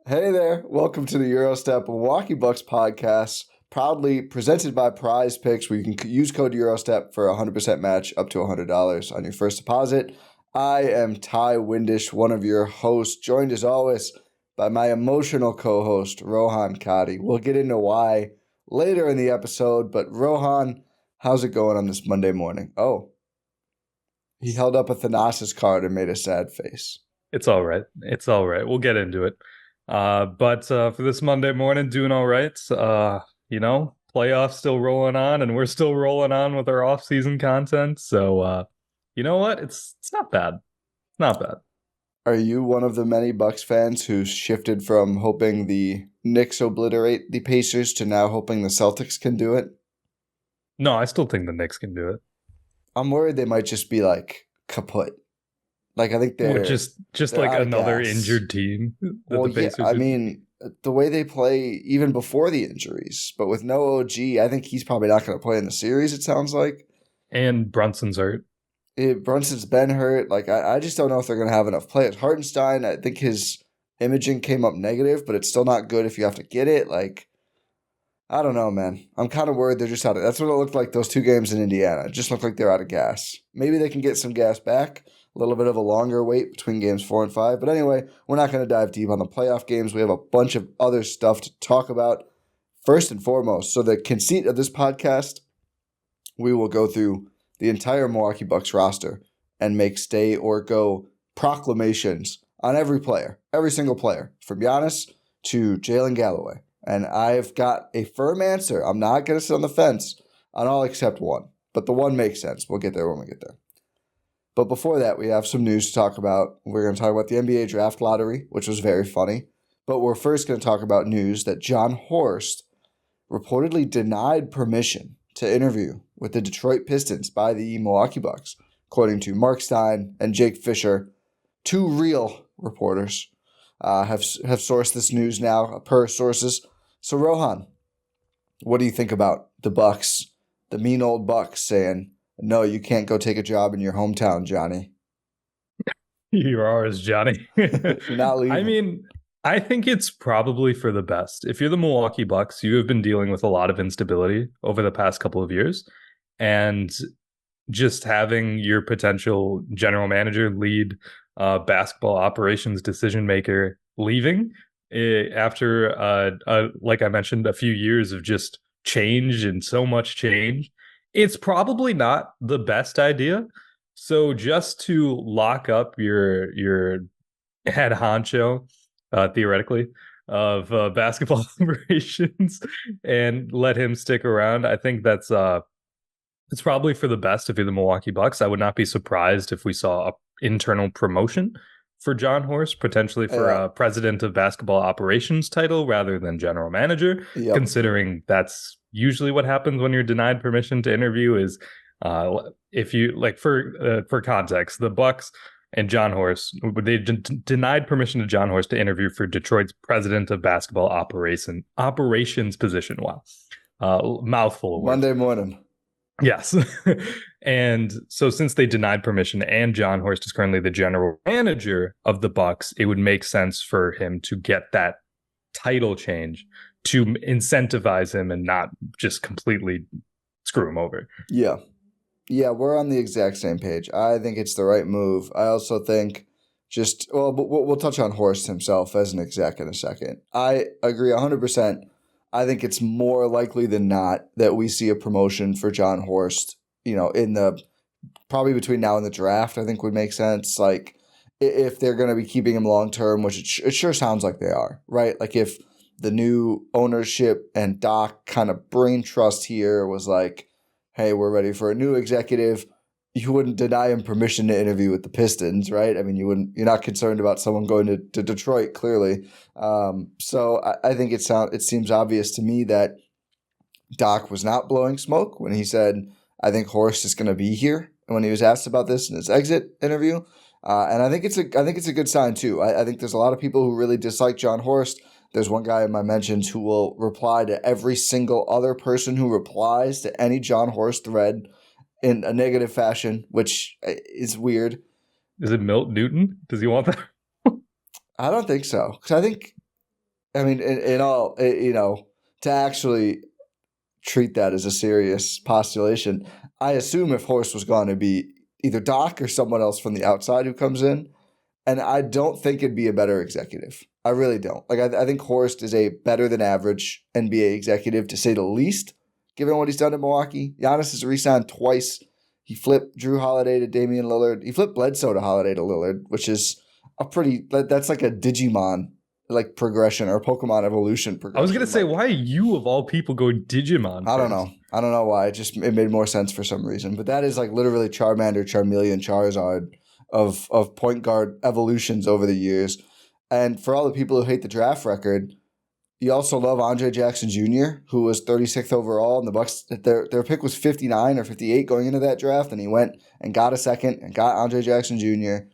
Hey there, welcome to the Gyro Step Milwaukee Bucks podcast, proudly presented by Prize Picks, where you can use code Eurostep for a 100% match up to $100 on your first deposit. I am TyTy Windisch, one of your hosts, joined as always by my emotional co-host, Rohan Katti. We'll get into why later in the episode, but Rohan, how's it going on this Monday morning? Oh, he held up a Thanasis card and made a sad face. It's all right. It's all right. We'll get into it. But for this Monday morning, doing all right. Playoffs still rolling on, and we're still rolling on with our off-season content. So, you know what? It's not bad. Not bad. Are you one of the many Bucks fans who shifted from hoping the Knicks obliterate the Pacers to now hoping the Celtics can do it? No, I still think the Knicks can do it. I'm worried they might just be like kaput. Like I think Or they're just they're like out of another gas. injured team that Well, the yeah, Pacers. I mean the way they play even before the injuries, but with no OG, I think he's probably not going to play in the series. It sounds like. And Brunson's hurt. Brunson's been hurt. Like I just don't know if they're going to have enough players. Hartenstein, I think his imaging came up negative, but it's still not good if you have to get it. Like I don't know, man. I'm kind of worried they're just out of. That's what it looked like those two games in Indiana. It just looked like they're out of gas. Maybe they can get some gas back. A little bit of a longer wait between games 4 and 5. But anyway, we're not going to dive deep on the playoff games. We have a bunch of other stuff to talk about. First and foremost, so the conceit of this podcast, we will go through the entire Milwaukee Bucks roster and make stay or go proclamations on every player, every single player, from Giannis to Jaylin Galloway. And I've got a firm answer. I'm not going to sit on the fence on all except one. But the one makes sense. We'll get there when we get there. But before that, we have some news to talk about. We're going to talk about the NBA draft lottery, which was very funny. But we're first going to talk about news that Jon Horst reportedly denied permission to interview with the Detroit Pistons by the Milwaukee Bucks, according to Mark Stein and Jake Fisher, two real reporters. Have sourced this news now per sources. So Rohan, what do you think about the Bucks, the mean old Bucks saying, no, you can't go take a job in your hometown, Johnny? You're ours, Johnny. You're not I leaving. mean, I think it's probably for the best. If you're the Milwaukee Bucks, you have been dealing with a lot of instability over the past couple of years. And just having your potential general manager, lead basketball operations decision maker leaving after, like I mentioned, a few years of just change and so much change, it's probably not the best idea. So just to lock up your head honcho, theoretically, of basketball operations and let him stick around, I think that's it's probably for the best if you're the Milwaukee Bucks. I would not be surprised if we saw an internal promotion for Jon Horst, potentially for Yeah. a president of basketball operations title rather than general manager, Yep. considering that's usually what happens when you're denied permission to interview is if you like for context, the Bucks and Jon Horst, they denied permission to Jon Horst to interview for Detroit's president of basketball operations position. Wow. Mouthful of words. Monday morning. Yes. And so since they denied permission and Jon Horst is currently the general manager of the Bucks, it would make sense for him to get that title change to incentivize him and not just completely screw him over. Yeah. Yeah, we're on the exact same page. I think it's the right move. I also think we'll touch on Horst himself as an exec in a second. I agree 100%. I think it's more likely than not that we see a promotion for Jon Horst, in the probably between now and the draft. I think would make sense. Like if they're going to be keeping him long term, which it sure sounds like they are, right? Like if the new ownership and Doc kind of brain trust here was like, hey, we're ready for a new executive, you wouldn't deny him permission to interview with the Pistons, right? I mean, you're not concerned about someone going to Detroit, clearly. So I think it seems obvious to me that Doc was not blowing smoke when he said, I think Horst is going to be here. And when he was asked about this in his exit interview, and I think it's a good sign too. I think there's a lot of people who really dislike Jon Horst. There's one guy in my mentions who will reply to every single other person who replies to any Jon Horst thread in a negative fashion, which is weird. Is it Milt Newton? Does he want that? I don't think so. Because I think I mean, in all, to actually treat that as a serious postulation, I assume if Horst was going to be either Doc or someone else from the outside who comes in, and I don't think it'd be a better executive. I really don't. Like, I think Horst is a better than average NBA executive, to say the least, given what he's done in Milwaukee. Giannis has re-signed twice. He flipped Drew Holiday to Damian Lillard. He flipped Bledsoe to Holiday to Lillard, which is that's like a Digimon like progression or Pokemon evolution progression. I was gonna say, why are you of all people going Digimon? I don't know. I don't know why. It made more sense for some reason. But that is like literally Charmander, Charmeleon, Charizard of point guard evolutions over the years. And for all the people who hate the draft record, you also love Andre Jackson Jr., who was 36th overall, and the Bucks, their pick was 59 or 58 going into that draft, and he went and got a second and got Andre Jackson Jr.,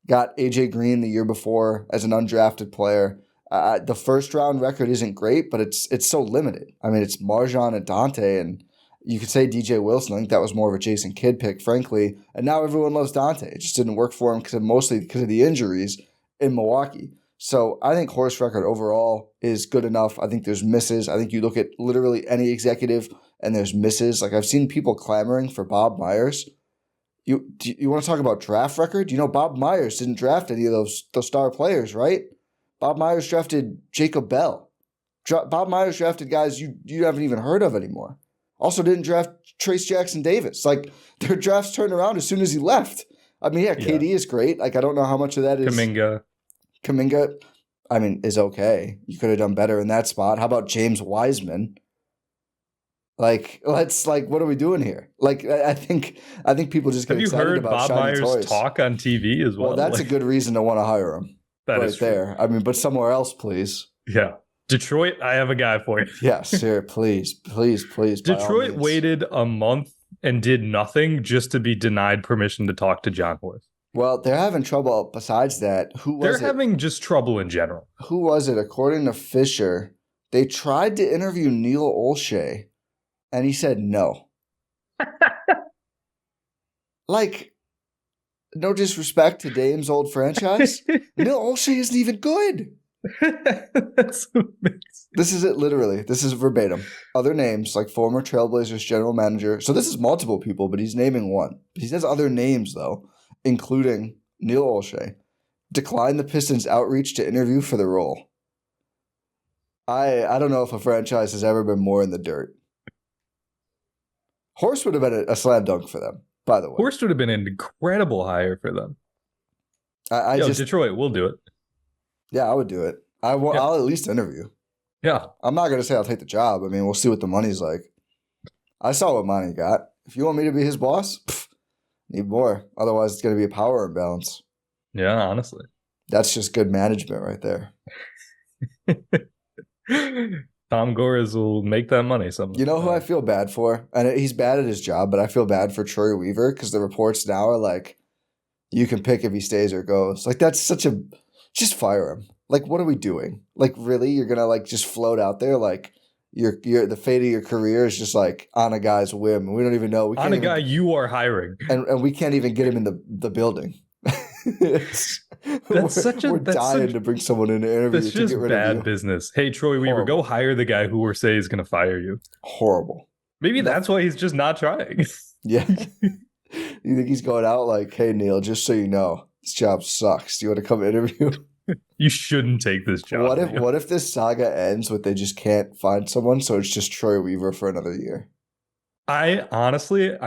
got AJ Green the year before as an undrafted player. The first round record isn't great, but it's so limited. I mean, it's Marjan and Dante, and you could say DJ Wilson. I think that was more of a Jason Kidd pick, frankly. And now everyone loves Dante. It just didn't work for him mostly because of the injuries in Milwaukee. So I think Horst's record overall is good enough. I think there's misses. I think you look at literally any executive and there's misses. Like, I've seen people clamoring for Bob Myers. You want to talk about draft record? You know, Bob Myers didn't draft any of those star players, right? Bob Myers drafted Jacob Bell. Bob Myers drafted guys you haven't even heard of anymore. Also didn't draft Trace Jackson Davis. Like, their drafts turned around as soon as he left. I mean, yeah, KD is great. Like, I don't know how much of that is Kuminga, I mean, is okay. You could have done better in that spot. How about James Wiseman? Like, what are we doing here? Like, I think people just get excited about shiny toys. Have you heard Bob Myers talk on TV as well? Well, that's a good reason to want to hire him. That right is true. there. I mean, but somewhere else, please. Yeah. Detroit, I have a guy for you. Yes, sir. Please. Detroit waited a month and did nothing just to be denied permission to talk to Jon Horst. Well, they're having trouble besides that. They're having just trouble in general. Who was it? According to Fisher, they tried to interview Neil Olshey, and he said no. Like, no disrespect to Dame's old franchise. Neil Olshey isn't even good. That's amazing. This is it, literally. This is verbatim. Other names, like former Trailblazers general manager. So this is multiple people, but he's naming one. He says other names, though, including Neil Olshey, declined the Pistons' outreach to interview for the role. I don't know if a franchise has ever been more in the dirt. Horst would have been a slam dunk for them, by the way. Horst would have been an incredible hire for them. Detroit, we'll do it. Yeah, I would do it. I'll at least interview. Yeah. I'm not going to say I'll take the job. I mean, we'll see what the money's like. I saw what money got. If you want me to be his boss, need more. Otherwise, it's going to be a power imbalance. Yeah, honestly. That's just good management right there. Tom Gores will make that money someday. You know who I feel bad for? And he's bad at his job, but I feel bad for Troy Weaver because the reports now are like, you can pick if he stays or goes. Like, that's such a... Just fire him. Like, what are we doing? Like, really? You're going to, like, just float out there? Like, you're the fate of your career is just, like, on a guy's whim. We don't even know. On a guy you are hiring. And we can't even get him in the building. We're dying to bring someone in to interview. That's just bad business. Hey, Troy Weaver, go hire the guy who say is going to fire you. Horrible. Maybe that's why he's just not trying. Yeah. You think he's going out like, hey, Neil, just so you know, this job sucks. Do you want to come interview? You shouldn't take this job. What if this saga ends with they just can't find someone, so it's just Troy Weaver for another year? I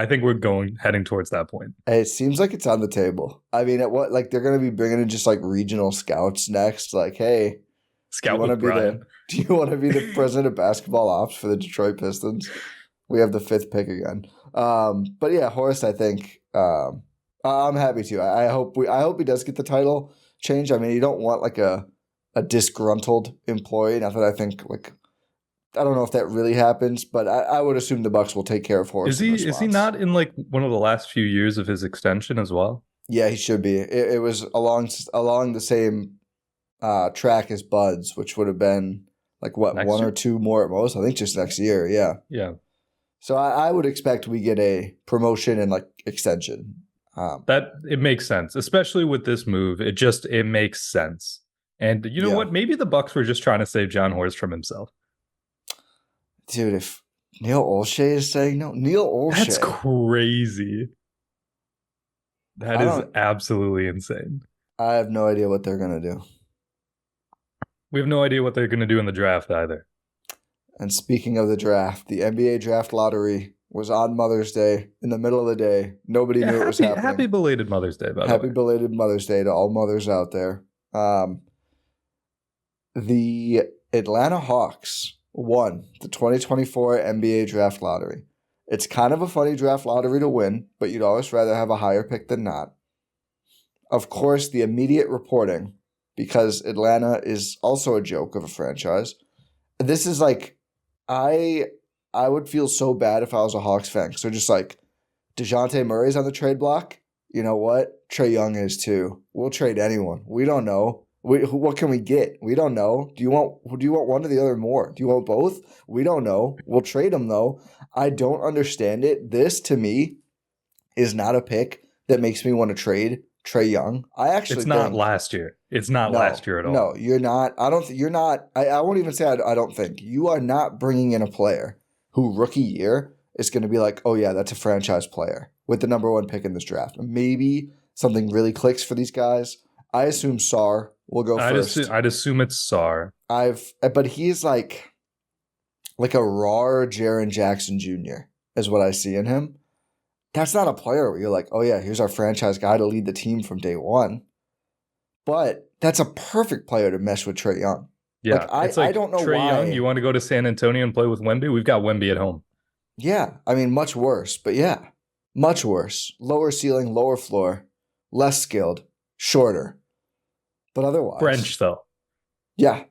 think we're heading towards that point. It seems like it's on the table. I mean, they're going to be bringing in just like regional scouts next. Like, hey, do you want to be the president of basketball ops for the Detroit Pistons? We have the 5th pick again. But yeah, Horst, I think I'm happy to. I hope he does get the title change. I mean, you don't want like a disgruntled employee. Not that I think like. I don't know if that really happens, but I would assume the Bucks will take care of Horst. Is he not in like one of the last few years of his extension as well? Yeah, he should be. It was along the same track as Bud's, which would have been like what, next 1 year? Or 2 more at most. I think just next year. Yeah. Yeah. So I would expect we get a promotion and like extension. That it makes sense, especially with this move. It makes sense. And you know Yeah. what? Maybe the Bucks were just trying to save Jon Horst from himself. Dude, if Neil Olshey is saying no, Neil Olshey. That's crazy. That is absolutely insane. I have no idea what they're going to do. We have no idea what they're going to do in the draft either. And speaking of the draft, the NBA draft lottery was on Mother's Day in the middle of the day. Nobody knew it was happening. Happy belated Mother's Day, by the way. Happy belated Mother's Day to all mothers out there. The Atlanta Hawks won the 2024 NBA draft lottery. It's kind of a funny draft lottery to win, but you'd always rather have a higher pick than not. Of course, the immediate reporting, because Atlanta is also a joke of a franchise. This is like, I would feel so bad if I was a Hawks fan. Because they're just like, DeJounte Murray's on the trade block. You know what? Trae Young is too. We'll trade anyone. We don't know. What can we get? We don't know. Do you want one or the other more? Do you want both? We don't know. We'll trade them though. I don't understand it. This to me is not a pick that makes me want to trade Trae Young. It's not last year. It's not last year at all. No, you're not. I don't. You're not. I won't even say I don't think you are not bringing in a player who rookie year is going to be like, oh yeah, that's a franchise player with the number 1 pick in this draft. Maybe something really clicks for these guys. I assume Sarr will go first. I'd assume it's Sarr. But he's like a raw Jaren Jackson Jr. is what I see in him. That's not a player where you're like, oh yeah, here's our franchise guy to lead the team from day one. But that's a perfect player to mesh with Trae Young. Yeah, I don't know Trae why. Young, you want to go to San Antonio and play with Wemby? We've got Wemby at home. Yeah, I mean, much worse. But yeah, much worse. Lower ceiling, lower floor, less skilled, shorter. But otherwise. French, though. Yeah.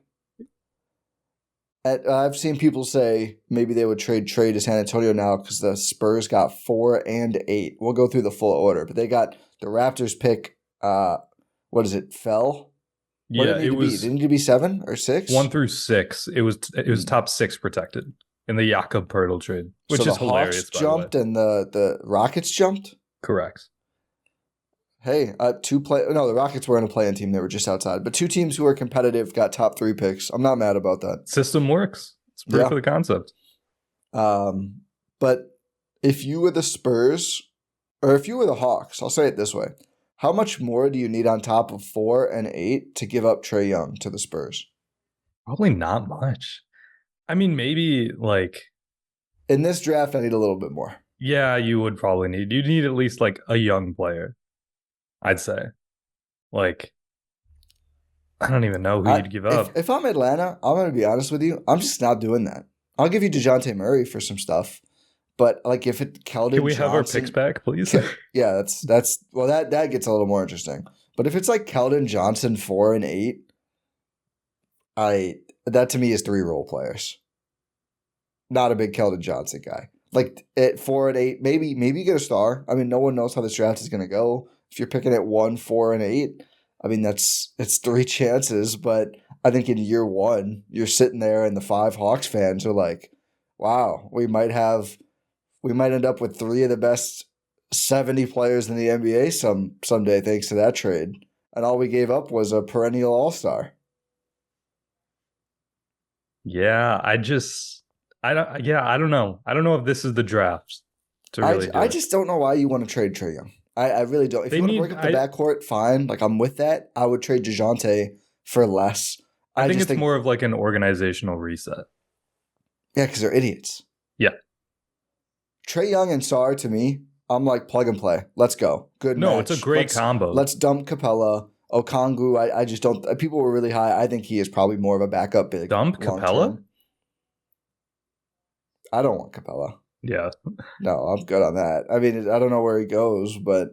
I've seen people say maybe they would trade Trae to San Antonio now because the Spurs got 4 and 8. We'll go through the full order. But they got the Raptors pick, what is it, fell? What Yeah, did it was. Didn't it be 7 or 6? 1 through 6. It was top 6 protected in the Jakob Poeltl trade, which is hilarious. Hawks jumped and the Rockets jumped? Correct. Hey, the Rockets were in a play-in team. They were just outside. But 2 teams who are competitive got top 3 picks. I'm not mad about that. System works. It's proof of the concept. But if you were the Spurs, or if you were the Hawks, I'll say it this way. How much more do you need on top of 4 and 8 to give up Trae Young to the Spurs? Probably not much. I mean, maybe like... In this draft, I need a little bit more. Yeah, you would probably need... You'd need at least like a young player. I'd say. Like, I don't even know who you'd give up. If I'm Atlanta, I'm going to be honest with you. I'm just not doing that. I'll give you DeJounte Murray for some stuff. But like if it Keldon Can we Johnson, have our picks back, please? Yeah, that gets a little more interesting. But if it's like Keldon Johnson 4 and 8, that to me is 3 role players. Not a big Keldon Johnson guy. Like at 4 and 8, maybe you get a star. I mean, no one knows how this draft is going to go. If you're picking at 1, 4, and 8, I mean it's 3 chances. But I think in year 1, you're sitting there, and the 5 Hawks fans are like, "Wow, we might end up with 3 of the best 70 players in the NBA someday thanks to that trade." And all we gave up was a perennial all-star. Yeah, I don't know. I don't know if this is the draft to really I just don't know why you want to trade Trae Young. I really don't. If you want to break up the backcourt, fine. Like, I'm with that. I would trade DeJounte for less. I think it's more of like an organizational reset. Yeah, because they're idiots. Yeah. Trae Young and Sarr, to me, I'm like, plug and play. Let's go. Good match. No, it's a great combo. Let's dump Capella. Okongwu, I just don't. People were really high. I think he is probably more of a backup big. Dump Capella? I don't want Capella. Yeah. No, I'm good on that. I mean, I don't know where he goes, but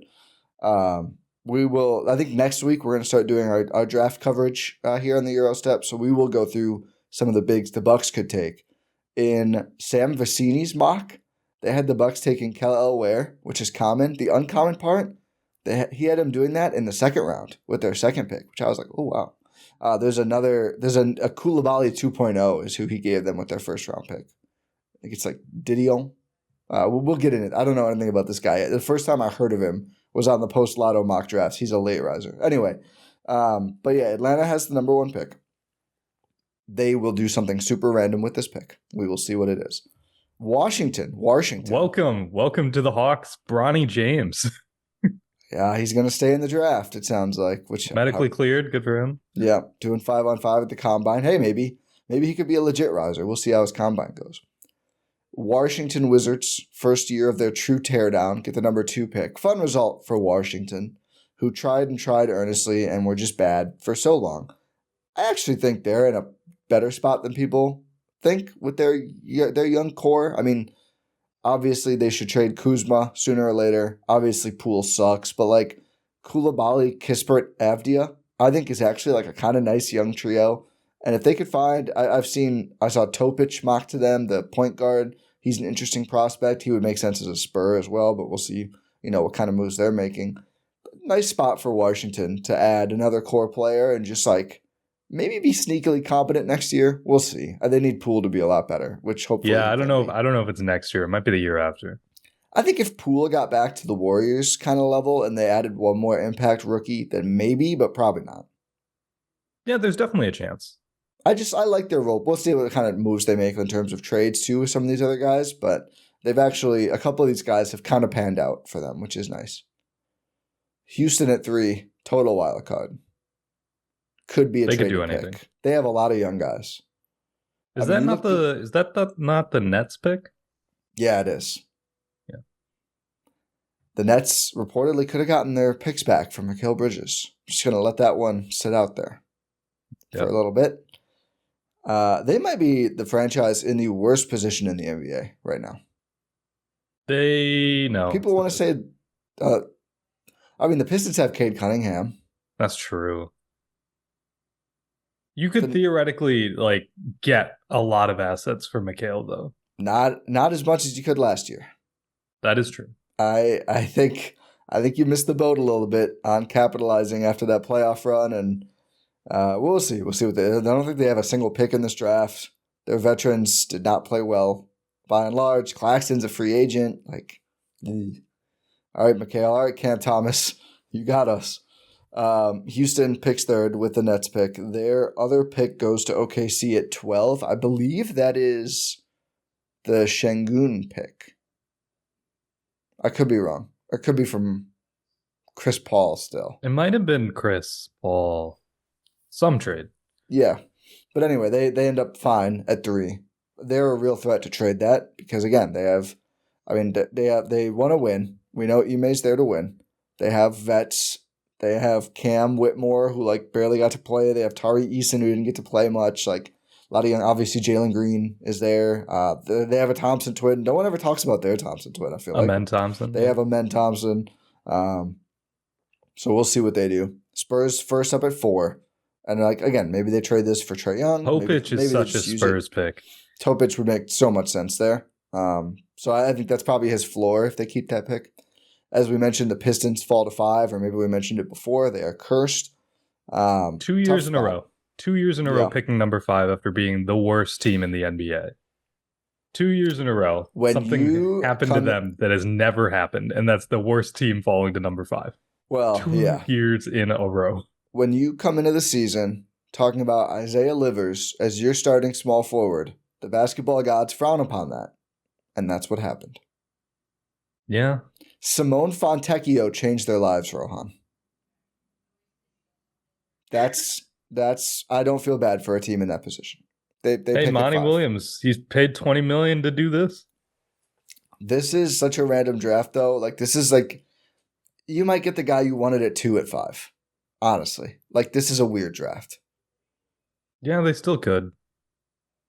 we will. I think next week we're going to start doing our draft coverage here on the Gyro Step. So we will go through some of the bigs the Bucks could take. In Sam Vecini's mock, they had the Bucks taking Kel Ware, which is common. The uncommon part, he had him doing that in the 2nd round with their 2nd pick, which I was like, oh wow. There's a Koulibaly 2.0 is who he gave them with their 1st round pick. I think it's like Didion. We'll get in it. I don't know anything about this guy. The first time I heard of him was on the post-lotto mock drafts. He's a late riser. Anyway, But yeah, Atlanta has the number 1 pick. They will do something super random with this pick. We will see what it is. Washington. Welcome to the Hawks, Bronny James. Yeah, he's going to stay in the draft, it sounds like. Which Medically cleared, good for him. Yeah, doing 5-on-5 at the combine. Hey, maybe he could be a legit riser. We'll see how his combine goes. Washington Wizards, first year of their true teardown, get the number 2 pick. Fun result for Washington, who tried earnestly and were just bad for so long. I actually think they're in a better spot than people think with their young core. I mean, obviously they should trade Kuzma sooner or later. Obviously Poole sucks, but like Koulibaly, Kispert, Avdia, I think is actually like a kind of nice young trio. And if they could find, I saw Topic mocked to them, the point guard. He's an interesting prospect. He would make sense as a Spur as well, but we'll see, what kind of moves they're making. Nice spot for Washington to add another core player and just like maybe be sneakily competent next year. We'll see. They need Poole to be a lot better, which hopefully. Yeah, I don't know if it's next year. It might be the year after. I think if Poole got back to the Warriors kind of level and they added one more impact rookie, then maybe, but probably not. Yeah, there's definitely a chance. I like their role. We'll see what kind of moves they make in terms of trades too with some of these other guys, but they've actually, a couple of these guys have kind of panned out for them, which is nice. Houston at 3, total wild card. Could be a trade. They could do anything. Pick. They have a lot of young guys. Is that not the Nets pick? Yeah, it is. Yeah. The Nets reportedly could have gotten their picks back from Mikal Bridges. Just going to let that one sit out there for a little bit. They might be the franchise in the worst position in the NBA right now. People want to say, the Pistons have Cade Cunningham. That's true. You could theoretically get a lot of assets for Mikal, though. Not as much as you could last year. That is true. I think you missed the boat a little bit on capitalizing after that playoff run, and we'll see. We'll see what I don't think they have a single pick in this draft. Their veterans did not play well, by and large. Claxton's a free agent. All right, Mikal. All right, Cam Thomas, you got us. Houston picks 3rd with the Nets pick. Their other pick goes to OKC at 12. I believe that is the Şengün pick. I could be wrong. It could be from Chris Paul still. It might have been Chris Paul. Some trade. Yeah. But anyway, they end up fine at 3. They're a real threat to trade that because, again, they want to win. We know Ime's there to win. They have vets. They have Cam Whitmore, who barely got to play. They have Tari Eason, who didn't get to play much. A lot of young. Obviously, Jalen Green is there. They have a Thompson twin. No one ever talks about their Thompson twin. I feel like Amen Thompson. They have Amen Thompson. So we'll see what they do. Spurs first up at 4, and again, maybe they trade this for Trae Young. Topic is such a Spurs pick. Topic would make so much sense there. So I think that's probably his floor if they keep that pick. As we mentioned, the Pistons fall to 5, or maybe we mentioned it before. They are cursed. 2 years in a row. 2 years in a row picking number 5 after being the worst team in the NBA. 2 years in a row. Something happened to them that has never happened, and that's the worst team falling to number 5. Well, 2 years in a row. When you come into the season talking about Isaiah Livers as your starting small forward, the basketball gods frown upon that. And that's what happened. Yeah. Simone Fontecchio changed their lives, Rohan. That's I don't feel bad for a team in that position. Hey, Monty Williams, he's paid $20 million to do this. This is such a random draft, though. This is you might get the guy you wanted at 2 at 5. Honestly, this is a weird draft. Yeah, they still could.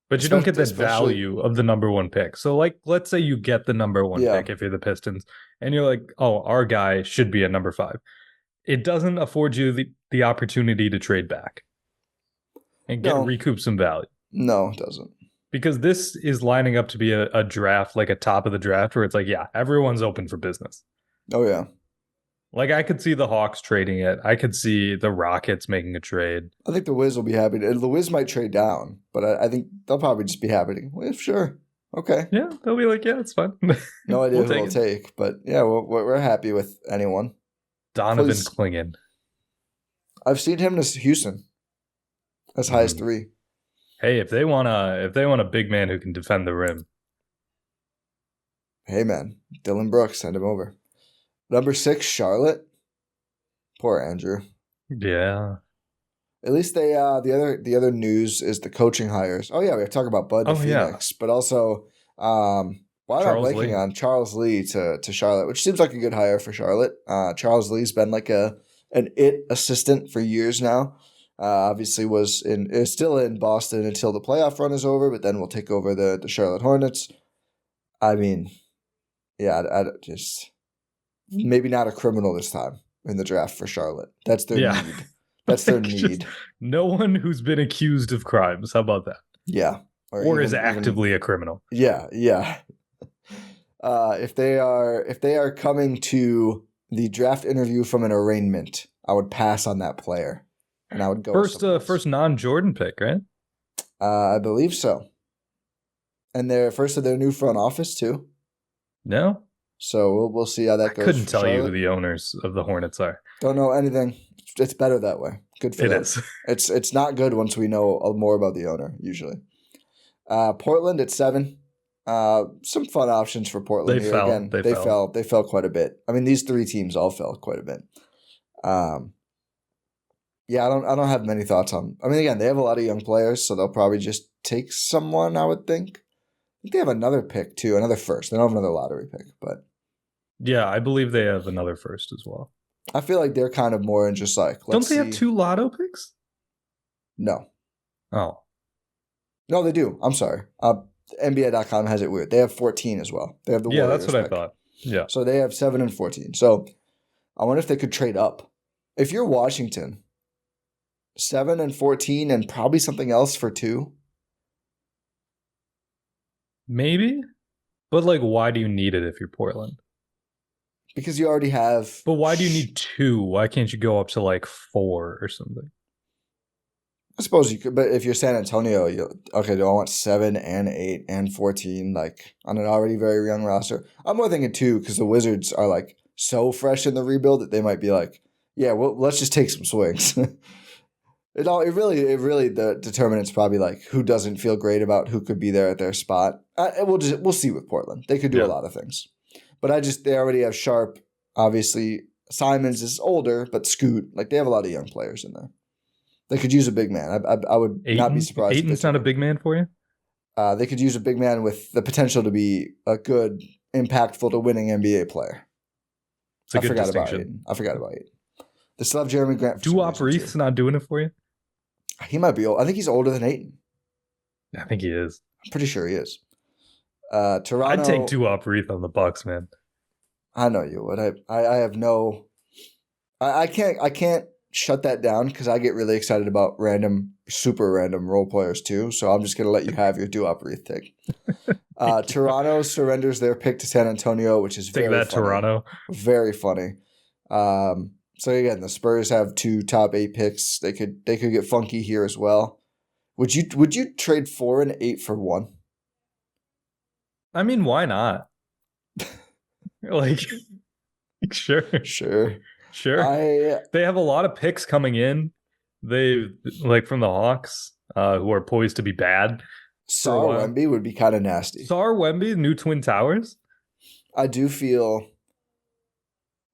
But you don't get the value of the number 1 pick. So, let's say you get the number 1 pick if you're the Pistons, and you're like, oh, our guy should be at number 5. It doesn't afford you the opportunity to trade back and recoup some value. No, it doesn't. Because this is lining up to be a draft, a top of the draft, where it's everyone's open for business. Oh, yeah. I could see the Hawks trading it. I could see the Rockets making a trade. I think the Wiz will be happy. The Wiz might trade down, but I think they'll probably just be happy. Well, sure. Okay. Yeah, they'll be yeah, it's fine. No idea who they'll take, but yeah, we're happy with anyone. Donovan Clingan. I've seen him to Houston as high as 3. Hey, if they want a big man who can defend the rim. Hey man, Dylan Brooks, send him over. Number 6, Charlotte. Poor Andrew. Yeah. At least they the other news is the coaching hires. Oh yeah, we have to talk about Bud to Phoenix, but also why am I blanking on Charles Lee to Charlotte, which seems like a good hire for Charlotte. Charles Lee's been like an it assistant for years now. Obviously is still in Boston until the playoff run is over, but then we'll take over the Charlotte Hornets. I mean, yeah, I just maybe not a criminal this time in the draft for Charlotte. That's their need. That's their need. No one who's been accused of crimes. How about that? Yeah. Or is actively a criminal. Yeah, yeah. If they are coming to the draft interview from an arraignment, I would pass on that player, and I would go first non-Jordan pick, right? I believe so. And they're first of their new front office too. No. So we'll see how that goes. I couldn't tell you who the owners of the Hornets are. Don't know anything. It's better that way. Good for them. It is. It's not good once we know more about the owner, usually. Portland at 7. Some fun options for Portland. They fell. Again, they fell quite a bit. I mean, these 3 teams all fell quite a bit. Yeah, I don't have many thoughts on. I mean, again, they have a lot of young players, so they'll probably just take someone, I would think. I think they have another pick too, another first. They don't have another lottery pick, but yeah, I believe they have another first as well. I feel like they're kind of more in just like, don't they have 2 lotto picks? No. Oh. No, they do. I'm sorry. NBA.com has it weird. They have 14 as well. They have the Warriors that's what pick. I thought. Yeah. So they have 7 and 14. So I wonder if they could trade up. If you're Washington, 7 and 14 and probably something else for 2. Maybe. But like, why do you need it if you're Portland? Because you already have. But why do you need 2? Why can't you go up to like 4 or something? I suppose you could, but if you're San Antonio, do I want 7 and 8 and 14, like on an already very young roster? I'm more thinking 2 because the Wizards are like so fresh in the rebuild that they might be like, yeah, well, let's just take some swings. It really the determinant's probably like who doesn't feel great about who could be there at their spot. We'll see with Portland. They could do a lot of things, but they already have Sharp. Obviously, Simons is older, but Scoot, like they have a lot of young players in there. They could use a big man. I would not be surprised. Ayton's not a big man for you? They could use a big man with the potential to be a good, impactful to winning NBA player. It's a good distinction. I forgot about Ayton. They still have Jeremy Grant. Duop Reith's not doing it for you? He might be old. I think he's older than Ayton. I think he is. I'm pretty sure he is. Toronto. I'd take Duop Reith on the Bucks, man. I know you would. I have no. I can't shut that down because I get really excited about super random role players too. So I'm just gonna let you have your Duop Reith take. Toronto surrenders their pick to San Antonio, which is very funny. Toronto. Very funny. So again, the Spurs have 2 top 8 picks. They could get funky here as well. Would you trade 4 and 8 for 1? I mean, why not? Like, sure. They have a lot of picks coming in. They like from the Hawks, who are poised to be bad. Sar Wemby would be kind of nasty. Sar Wemby, new Twin Towers. I do feel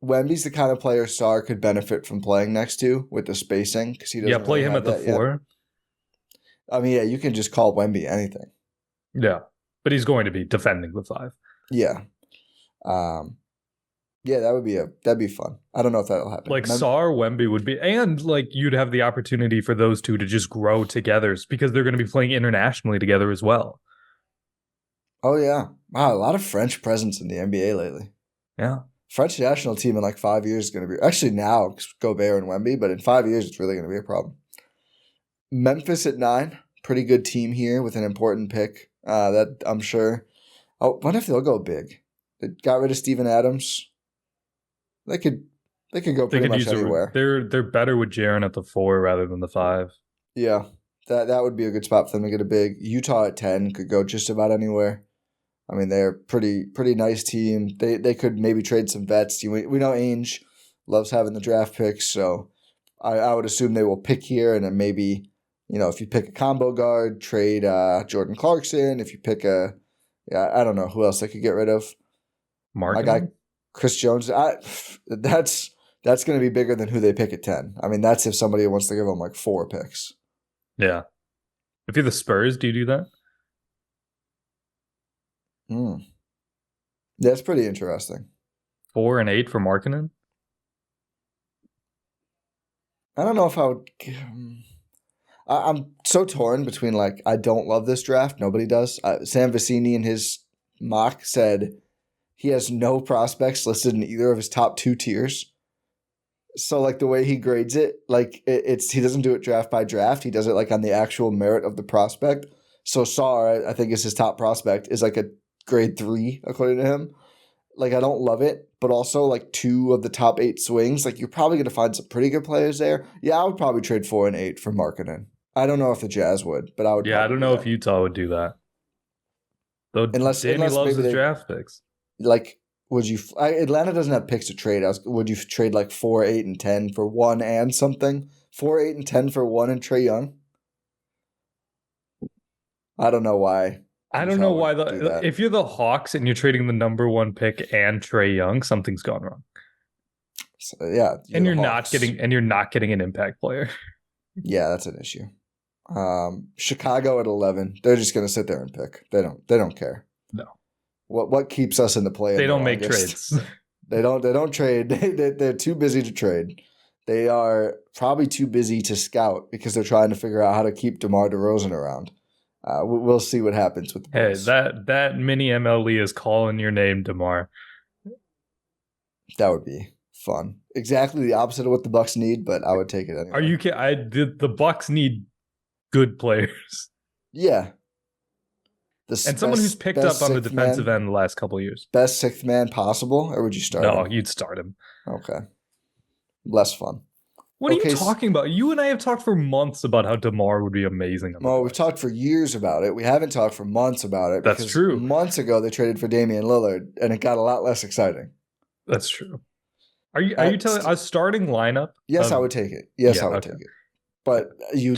Wemby's the kind of player Sar could benefit from playing next to with the spacing because he doesn't. Play him at the 4. Yet. I mean, yeah, you can just call Wemby anything. Yeah, but he's going to be defending the 5. Yeah, yeah, that'd be fun. I don't know if that'll happen. Like Sar Wemby would be, and like you'd have the opportunity for those 2 to just grow together because they're going to be playing internationally together as well. Oh yeah, wow, a lot of French presence in the NBA lately. Yeah. French national team in like 5 years is going to be actually now Gobert and Wemby, but in 5 years it's really going to be a problem. Memphis at 9, pretty good team here with an important pick. That I'm sure. Oh, what if they'll go big? They got rid of Steven Adams. They could go pretty much anywhere. They're better with Jaren at the 4 rather than the 5. Yeah, that would be a good spot for them to get a big. Utah at 10 could go just about anywhere. I mean, they're pretty nice team. They could maybe trade some vets. We know Ainge loves having the draft picks, so I would assume they will pick here, and then maybe, if you pick a combo guard, trade Jordan Clarkson. If you pick I don't know who else they could get rid of. My guy, Chris Jones. That's going to be bigger than who they pick at 10. I mean, that's if somebody wants to give them like 4 picks. Yeah. If you're the Spurs, do you do that? That's pretty interesting. 4 and 8 for Markkanen? I don't know if I would. I'm so torn between like, I don't love this draft. Nobody does. Sam Vecini in his mock said he has no prospects listed in either of his top 2 tiers. So like the way he grades it, like he doesn't do it draft by draft. He does it like on the actual merit of the prospect. So Sarr, I think is his top prospect, is like a grade 3 according to him. Like, I don't love it, but also like 2 of the top 8 swings. Like, you're probably going to find some pretty good players there. Yeah, I would probably trade 4 and 8 for Markkanen. I don't know if the Jazz would, but I would. Yeah, I don't know if Utah would do that. Though Danny loves his draft picks. Like, would you? Atlanta doesn't have picks to trade. Would you trade like 4, 8, and 10 for 1 and something? 4, 8, and 10 for 1 and Trae Young? I don't know why. I don't know why. If you're the Hawks and you're trading the number 1 pick and Trae Young, something's gone wrong. So, yeah, and you're not getting an impact player. Yeah, that's an issue. Chicago at 11. They're just going to sit there and pick. They don't care. No. What keeps us in the play? They don't make trades. They don't trade. They're too busy to trade. They are probably too busy to scout because they're trying to figure out how to keep DeMar DeRozan around. We'll see what happens with the Bulls. Hey, that mini MLE is calling your name, DeMar. That would be fun. Exactly the opposite of what the Bucks need, but I would take it anyway. Are you kidding? The Bucks need good players. Yeah. And someone who's picked up on the defensive end the last couple of years. Best 6th man possible, or would you start him? No, you'd start him. Okay. Less fun. What are you talking about? You and I have talked for months about how DeMar would be amazing. Well, we've talked for years about it. We haven't talked for months about it. That's true. Months ago, they traded for Damian Lillard, and it got a lot less exciting. That's true. Are you telling a starting lineup? Yes, I would take it. Yes, I would take it. But you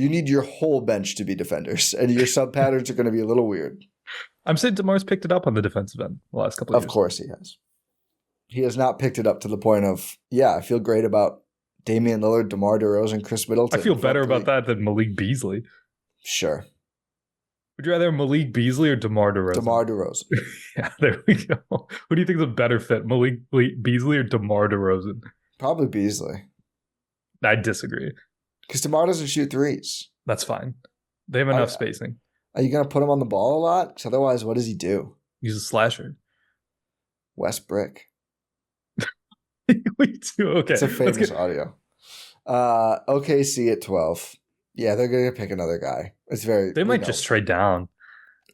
need your whole bench to be defenders, and your sub patterns are going to be a little weird. I'm saying DeMar's picked it up on the defensive end the last couple of years. Of course he has. He has not picked it up to the point of, I feel great about Damian Lillard, DeMar DeRozan, Khris Middleton. I feel better about that than Malik Beasley. Sure. Would you rather have Malik Beasley or DeMar DeRozan? DeMar DeRozan. Yeah, there we go. Who do you think is a better fit, Malik Beasley or DeMar DeRozan? Probably Beasley. I disagree. Because DeMar doesn't shoot threes. That's fine. They have enough spacing. Are you going to put him on the ball a lot? Because otherwise, what does he do? He's a slasher. West Brick. Okay. It's a famous audio. OKC at 12. Yeah, they're going to pick another guy. It's very. They might just trade down.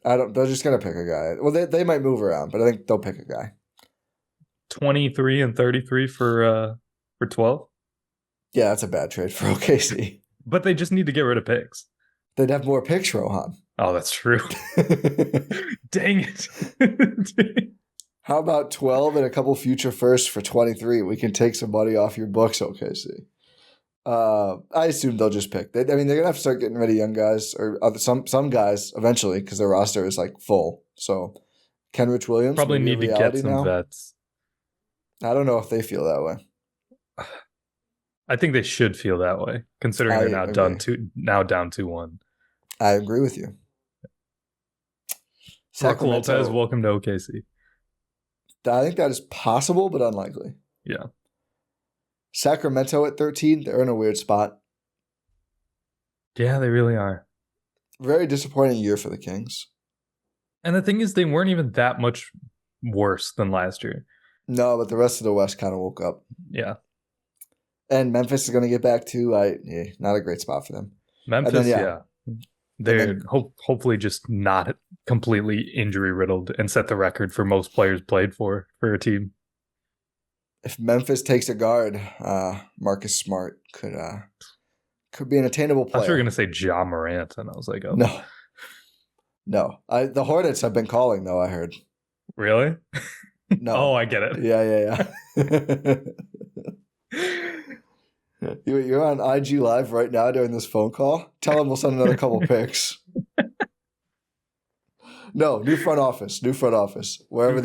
They're just going to pick a guy. Well, they might move around, but I think they'll pick a guy. 23 and 33 for 12. Yeah, that's a bad trade for OKC. But they just need to get rid of picks. They'd have more picks, Rohan. Oh, that's true. Dang it. How about 12 and a couple future firsts for 23? We can take some money off your books, OKC. I assume they'll just pick. They're going to have to start getting rid of young guys or some guys eventually because their roster is like full. So Kenrich Williams probably need to get some vets. I don't know if they feel that way. I think they should feel that way, considering they're now down 2-1. I agree with you. Brook Lopez, welcome to OKC. I think that is possible, but unlikely. Yeah. Sacramento at 13, they're in a weird spot. Yeah, they really are. Very disappointing year for the Kings. And the thing is, they weren't even that much worse than last year. No, but the rest of the West kind of woke up. Yeah. And Memphis is going to get back to not a great spot for them. Memphis, yeah. They're hopefully just not completely injury riddled and set the record for most players played for a team. If Memphis takes a guard, Marcus Smart could be an attainable player. I thought you were going to say Ja Morant, and I was like, oh. No. The Hornets have been calling, though, I heard. Really? No. Oh, I get it. Yeah. You're on IG Live right now during this phone call. Tell him we'll send another couple picks. No, new front office. Wherever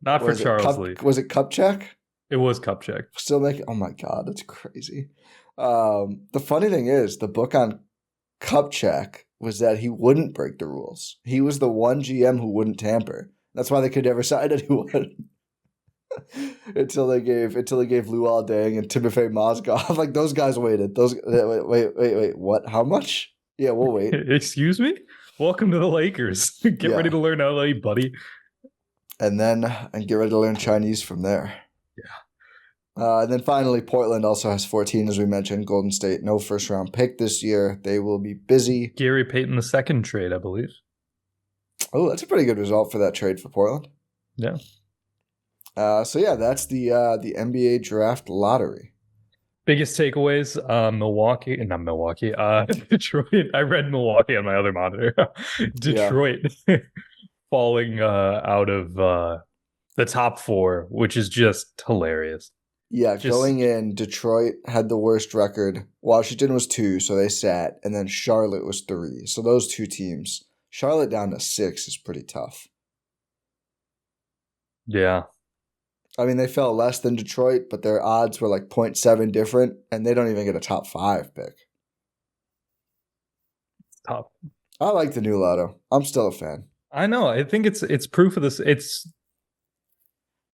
not for Charles Lee. Was it Kupchak? It was Kupchak. Still making. Oh my god, that's crazy. The funny thing is, the book on Kupchak was that he wouldn't break the rules. He was the one GM who wouldn't tamper. That's why they could never sign anyone. until they gave Luol Deng and Timofey Mozgov. Like, those guys waited. Wait. What? How much? Yeah, we'll wait. Excuse me? Welcome to the Lakers. Get ready to learn LA, buddy. And get ready to learn Chinese from there. Yeah. And then finally, Portland also has 14, as we mentioned. Golden State, no first-round pick this year. They will be busy. Gary Payton II trade, I believe. Oh, that's a pretty good result for that trade for Portland. Yeah. That's the NBA draft lottery. Biggest takeaways, Detroit. I read Milwaukee on my other monitor. Detroit falling out of the top 4, which is just hilarious. Yeah, going in, Detroit had the worst record. Washington was 2, so they sat. And then Charlotte was 3. So those 2 teams. Charlotte down to 6 is pretty tough. Yeah. I mean, they fell less than Detroit, but their odds were like 0.7 different, and they don't even get a top 5 pick. Tough. I like the new lotto. I'm still a fan. I know. I think it's proof of this.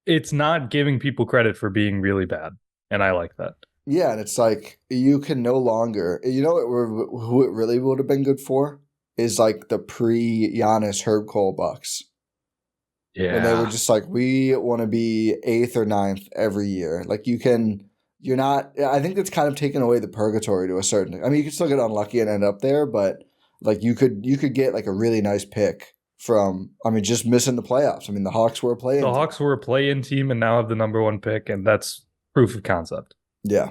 It's not giving people credit for being really bad, and I like that. Yeah, and it's like you can no longer. You know who it really would have been good for is like the pre-Giannis Herb Cole Bucks. Yeah. When they were just like, we want to be 8th or 9th every year. Like, you're not, I think that's kind of taken away the purgatory to a certain, I mean, you can still get unlucky and end up there, but like you could get like a really nice pick from, I mean, just missing the playoffs. I mean, the Hawks were a play-in team. The Hawks were a play-in team and now have the number 1 pick, and that's proof of concept. Yeah.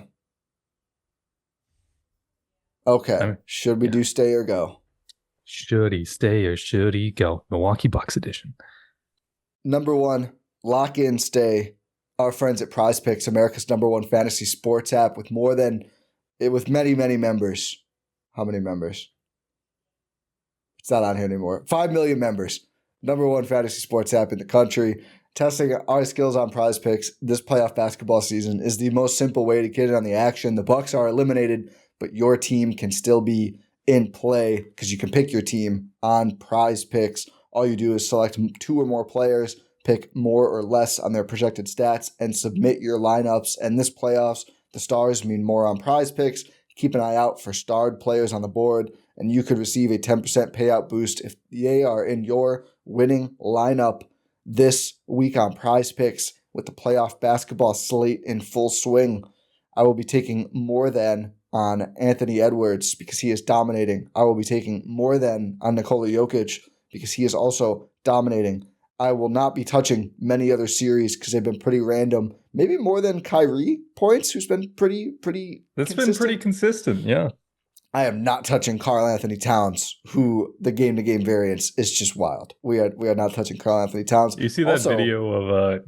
Okay. Should we do stay or go? Should he stay or should he go? Milwaukee Bucks edition. Number 1, lock in, stay. Our friends at Prize Picks, America's number 1 fantasy sports app with many, many members. How many members? It's not on here anymore. 5 million members. Number 1 fantasy sports app in the country. Testing our skills on Prize Picks this playoff basketball season is the most simple way to get in on the action. The Bucks are eliminated, but your team can still be in play because you can pick your team on Prize Picks. All you do is select 2 or more players, pick more or less on their projected stats, and submit your lineups. And this playoffs, the stars mean more on Prize Picks. Keep an eye out for starred players on the board, and you could receive a 10% payout boost if they are in your winning lineup this week on Prize Picks with the playoff basketball slate in full swing. I will be taking more than on Anthony Edwards because he is dominating. I will be taking more than on Nikola Jokic because he is also dominating. I will not be touching many other series because they've been pretty random. Maybe more than Kyrie points, who's been pretty That's consistent. been pretty consistent, yeah. I am not touching Karl Anthony Towns, who the game-to-game variance is just wild. We are not touching Karl Anthony Towns. You see that video of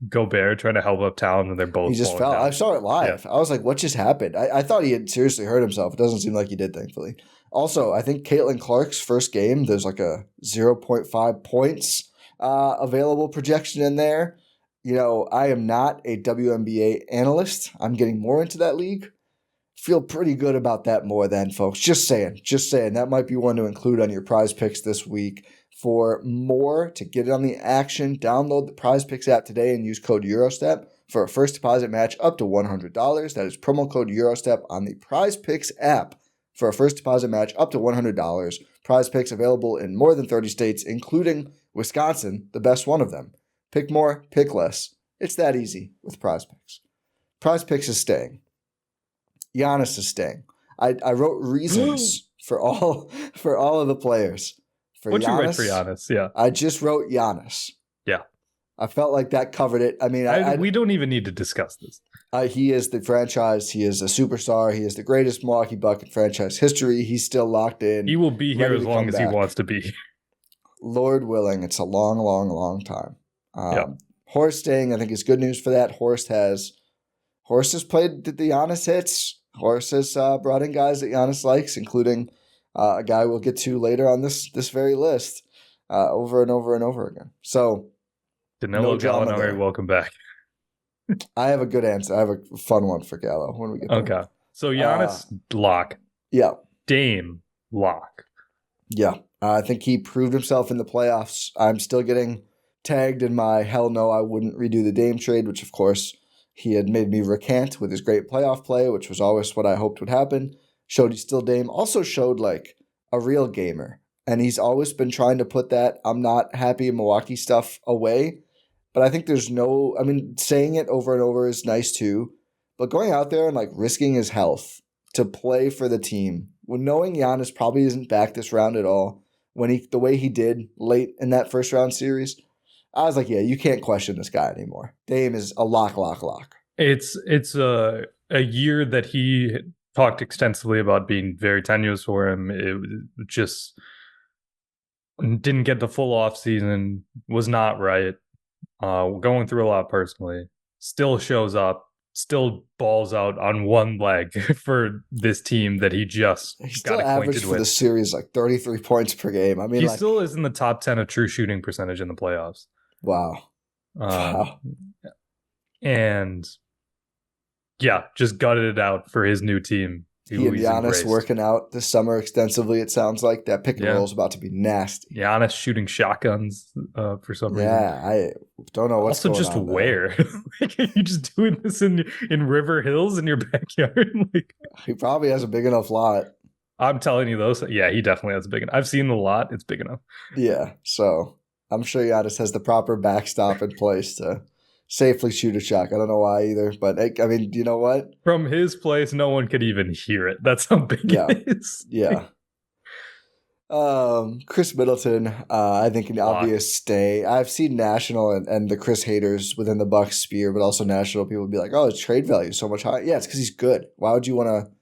Gobert trying to help up Towns and they're both he just fell. down. I saw it live. Yeah. I was like, what just happened? I thought he had seriously hurt himself. It doesn't seem like he did, thankfully. Also, I think Caitlin Clark's first game, there's like a 0.5 points available projection in there. You know, I am not a WNBA analyst. I'm getting more into that league. Feel pretty good about that more than, folks. Just saying. That might be one to include on your Prize Picks this week. For more, to get on the action, download the Prize Picks app today and use code Eurostep for a first deposit match up to $100. That is promo code Eurostep on the Prize Picks app for a first deposit match up to $100. Prize Picks available in more than 30 states, including Wisconsin, the best one of them. Pick more, pick less. It's that easy with Prize Picks. Prize Picks is staying. Giannis is staying. I wrote reasons for all of the players. What you write for Giannis? Yeah, I just wrote Giannis. Yeah, I felt like that covered it. I mean, we don't even need to discuss this. He is the franchise. He is a superstar. He is the greatest Milwaukee Buck in franchise history. He's still locked in. He will be here as long as he wants to be. Lord willing, it's a long, long, long time. Yep. Horst staying, I think, is good news for that. Horst Horst has played the Giannis hits. Horst has brought in guys that Giannis likes, including a guy we'll get to later on this very list, over and over and over again. So Danilo no drama Gallinari, there. welcome back. I have a good answer. I have a fun one for Gallo when we get there. Okay. So Giannis, lock. Yeah. Dame, lock. Yeah. I think he proved himself in the playoffs. I'm still getting tagged in my hell no, I wouldn't redo the Dame trade, which of course he had made me recant with his great playoff play, which was always what I hoped would happen. Showed he's still Dame. Also showed like a real gamer. And he's always been trying to put that I'm not happy in Milwaukee stuff away. But I think there's no, I mean, saying it over and over is nice too. But going out there and like risking his health to play for the team, when knowing Giannis probably isn't back this round at all, the way he did late in that first round series, I was like, yeah, you can't question this guy anymore. Dame is a lock. It's a year that he talked extensively about being very tenuous for him. It just didn't get the full off season, was not right. Going through a lot personally. Still shows up. Still balls out on one leg for this team that he just got acquainted with. For the series like 33 points per game. I mean, he still is in the top 10 of true shooting percentage in the playoffs. Wow. And yeah, just gutted it out for his new team. He and Giannis working out this summer extensively, it sounds like. That pick and roll is about to be nasty. Giannis shooting shotguns for some reason. Yeah, I don't know what's also going just on where. Like, are you just doing this in River Hills in your backyard? Like, he probably has a big enough lot. I'm telling you those. Yeah, he definitely has a big enough. I've seen the lot. It's big enough. Yeah, so I'm sure Giannis has the proper backstop in place to safely shoot a shot. I don't know why either, but I mean, you know what? From his place, no one could even hear it. That's how big it is. Yeah. Khris Middleton, I think an obvious stay. I've seen national and the Khris haters within the Bucks spear, but also national people would be like, "Oh, his trade value is so much higher." Yeah, it's because he's good. Why would you want to?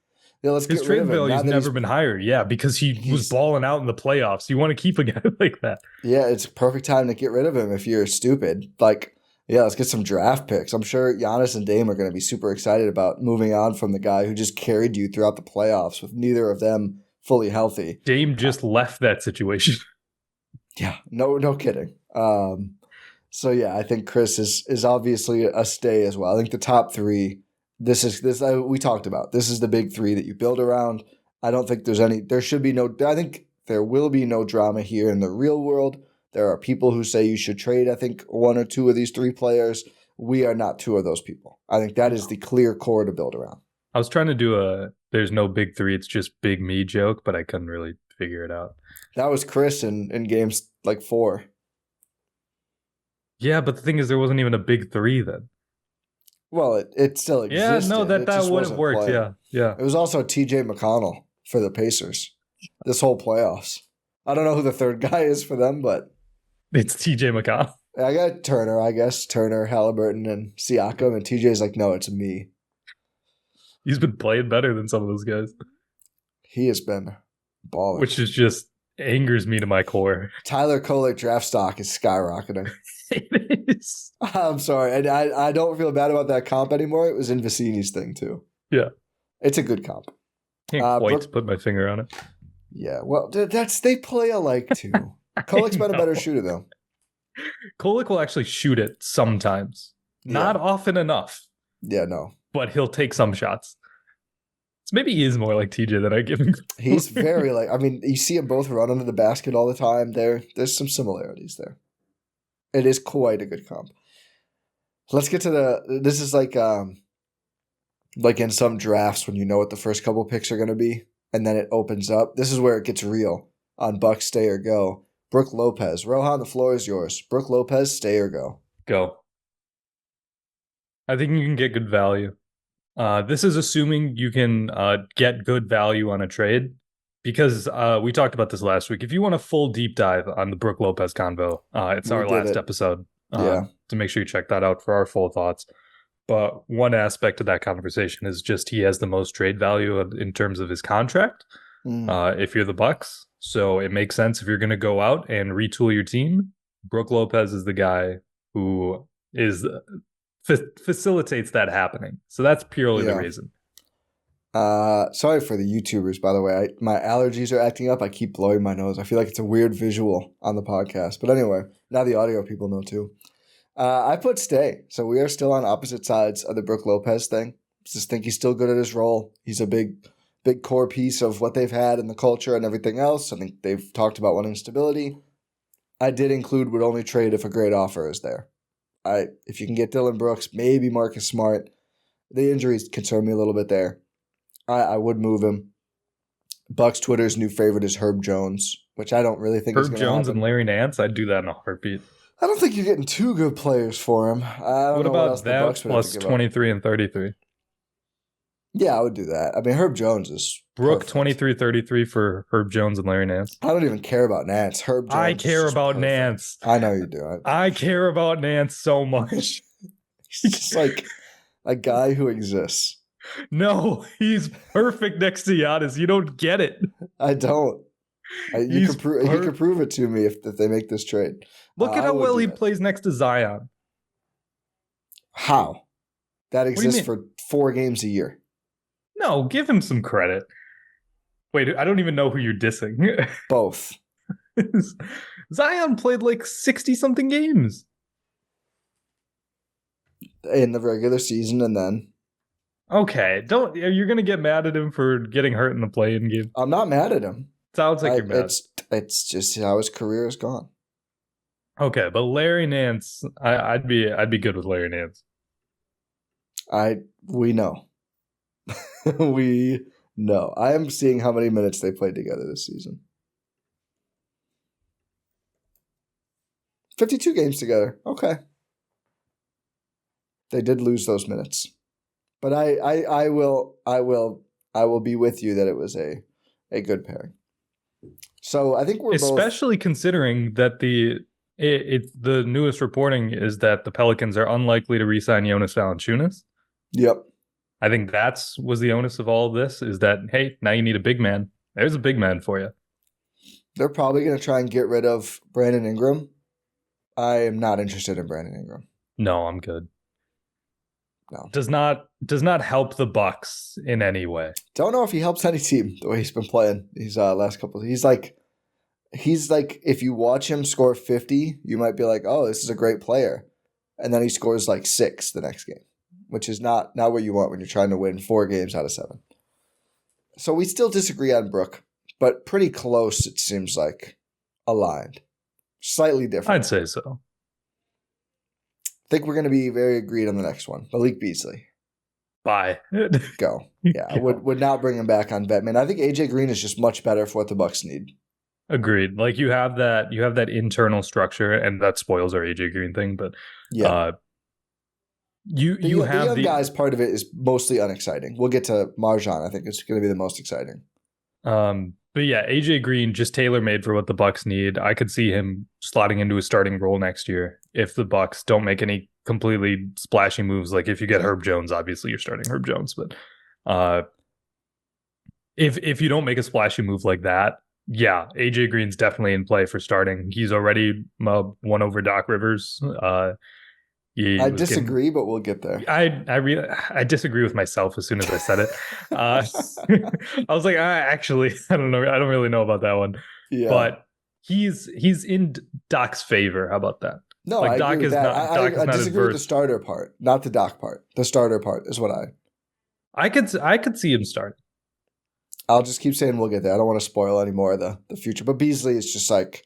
Yeah, let's his get trade rid of him. value's never been higher. Yeah, because he was balling out in the playoffs. You want to keep a guy like that. Yeah, it's a perfect time to get rid of him if you're stupid. Like, yeah, let's get some draft picks. I'm sure Giannis and Dame are going to be super excited about moving on from the guy who just carried you throughout the playoffs with neither of them fully healthy. Dame just left that situation. Yeah, no kidding. So yeah, I think Khris is obviously a stay as well. I think the top three. This we talked about. This is the big three that you build around. I don't think there should be no. I think there will be no drama here in the real world. There are people who say you should trade, I think, one or two of these three players. We are not two of those people. I think that is the clear core to build around. I was trying to do there's no big three, it's just big me joke, but I couldn't really figure it out. That was Khris in games like 4. Yeah, but the thing is there wasn't even a big three then. Well, it still existed. Yeah, no, that would have worked, yeah. It was also TJ McConnell for the Pacers this whole playoffs. I don't know who the third guy is for them, but it's TJ McConnell. I got Turner, I guess. Turner, Halliburton, and Siakam. And TJ's like, no, it's me. He's been playing better than some of those guys. He has been balling. Which is just angers me to my core. Tyler Kolek draft stock is skyrocketing. It is. I'm sorry. And I don't feel bad about that comp anymore. It was in Vicini's thing, too. Yeah. It's a good comp. Can't quite put my finger on it. Yeah, well, they play alike, too. Kolek's been a better shooter, though. Kolek will actually shoot it sometimes. Not often enough. Yeah, no. But he'll take some shots. So maybe he is more like TJ than I give him. He's very like, I mean, you see them both run under the basket all the time. There's some similarities there. It is quite a good comp. Let's get to this is like in some drafts when you know what the first couple picks are going to be, and then it opens up. This is where it gets real on Bucks stay or go. Brook Lopez. Rohan, the floor is yours. Brook Lopez, stay or go? Go. I think you can get good value. This is assuming you can get good value on a trade, because we talked about this last week. If you want a full deep dive on the Brook Lopez convo, it's our last episode. To make sure you check that out for our full thoughts. But one aspect of that conversation is just he has the most trade value in terms of his contract. If you're the Bucks, so it makes sense if you're going to go out and retool your team. Brook Lopez is the guy who is facilitates that happening. So that's purely the Yeah. reason. Sorry for the YouTubers, by the way. My allergies are acting up. I keep blowing my nose. I feel like it's a weird visual on the podcast. But anyway, now the audio people know too. I put stay. So we are still on opposite sides of the Brook Lopez thing. Just think he's still good at his role. He's a big core piece of what they've had in the culture and everything else. I think they've talked about wanting stability. I did include would only trade if a great offer is there. If you can get Dillon Brooks, maybe Marcus Smart. The injuries concern me a little bit there. I would move him. Bucks Twitter's new favorite is Herb Jones, which I don't really think is going to happen. Herb Jones and Larry Nance, I'd do that in a heartbeat. I don't think you're getting two good players for him. I don't know what else the Bucks would have to give up. 23 and 33? Yeah, I would do that. I mean, Herb Jones is Brook 23-33 for Herb Jones and Larry Nance. I don't even care about Nance. Herb Jones. I care about perfect. Nance. I know you do. I care about Nance so much. He's just like a guy who exists. No, he's perfect next to Giannis. You don't get it. I don't. You can prove it to me if they make this trade. Look at how well he plays next to Zion. How? That exists for 4 games a year. No, give him some credit. Wait, I don't even know who you're dissing. Both. Zion played like 60-something games. In the regular season and then. Okay, you're going to get mad at him for getting hurt in the play-in game? I'm not mad at him. Sounds like you're mad. It's just how his career has gone. Okay, but Larry Nance, I'd be good with Larry Nance. We know. We know. I am seeing how many minutes they played together this season. 52 games together. Okay. They did lose those minutes. But I will be with you that it was a good pairing. So I think we're especially considering that the newest reporting is that the Pelicans are unlikely to re-sign Jonas Valanciunas. Yep. I think was the onus of all of this is that, hey, now you need a big man. There's a big man for you. They're probably going to try and get rid of Brandon Ingram. I am not interested in Brandon Ingram. No, I'm good. No. Does not help the Bucks in any way. Don't know if he helps any team the way he's been playing these last couple. He's like if you watch him score 50, you might be like, oh, this is a great player, and then he scores like 6 the next game, which is not what you want when you're trying to win 4 games out of 7. So we still disagree on Brook, but pretty close. It seems like aligned, slightly different. I'd say so. I think we're going to be very agreed on the next one. Malik Beasley. Bye. Go. Yeah, I would not bring him back on Batman. I think AJ Green is just much better for what the Bucks need. Agreed. Like you have that internal structure, and that spoils our AJ Green thing. But yeah, the young guys part of it is mostly unexciting. We'll get to Marjan. I think it's going to be the most exciting. But yeah, AJ Green just tailor-made for what the Bucks need. I could see him slotting into a starting role next year if the Bucks don't make any completely splashy moves. Like if you get Herb Jones, obviously you're starting Herb Jones. But if you don't make a splashy move like that, yeah, AJ Green's definitely in play for starting. He's already won over Doc Rivers. I disagree, but we'll get there. I disagree with myself as soon as I said it. I was like, actually, I don't know. I don't really know about that one. Yeah. But he's in Doc's favor. How about that? No, like, I Doc agree with that. I disagree with the starter part, not the Doc part. The starter part is what I could see him start. I'll just keep saying we'll get there. I don't want to spoil any more of the future. But Beasley is just like,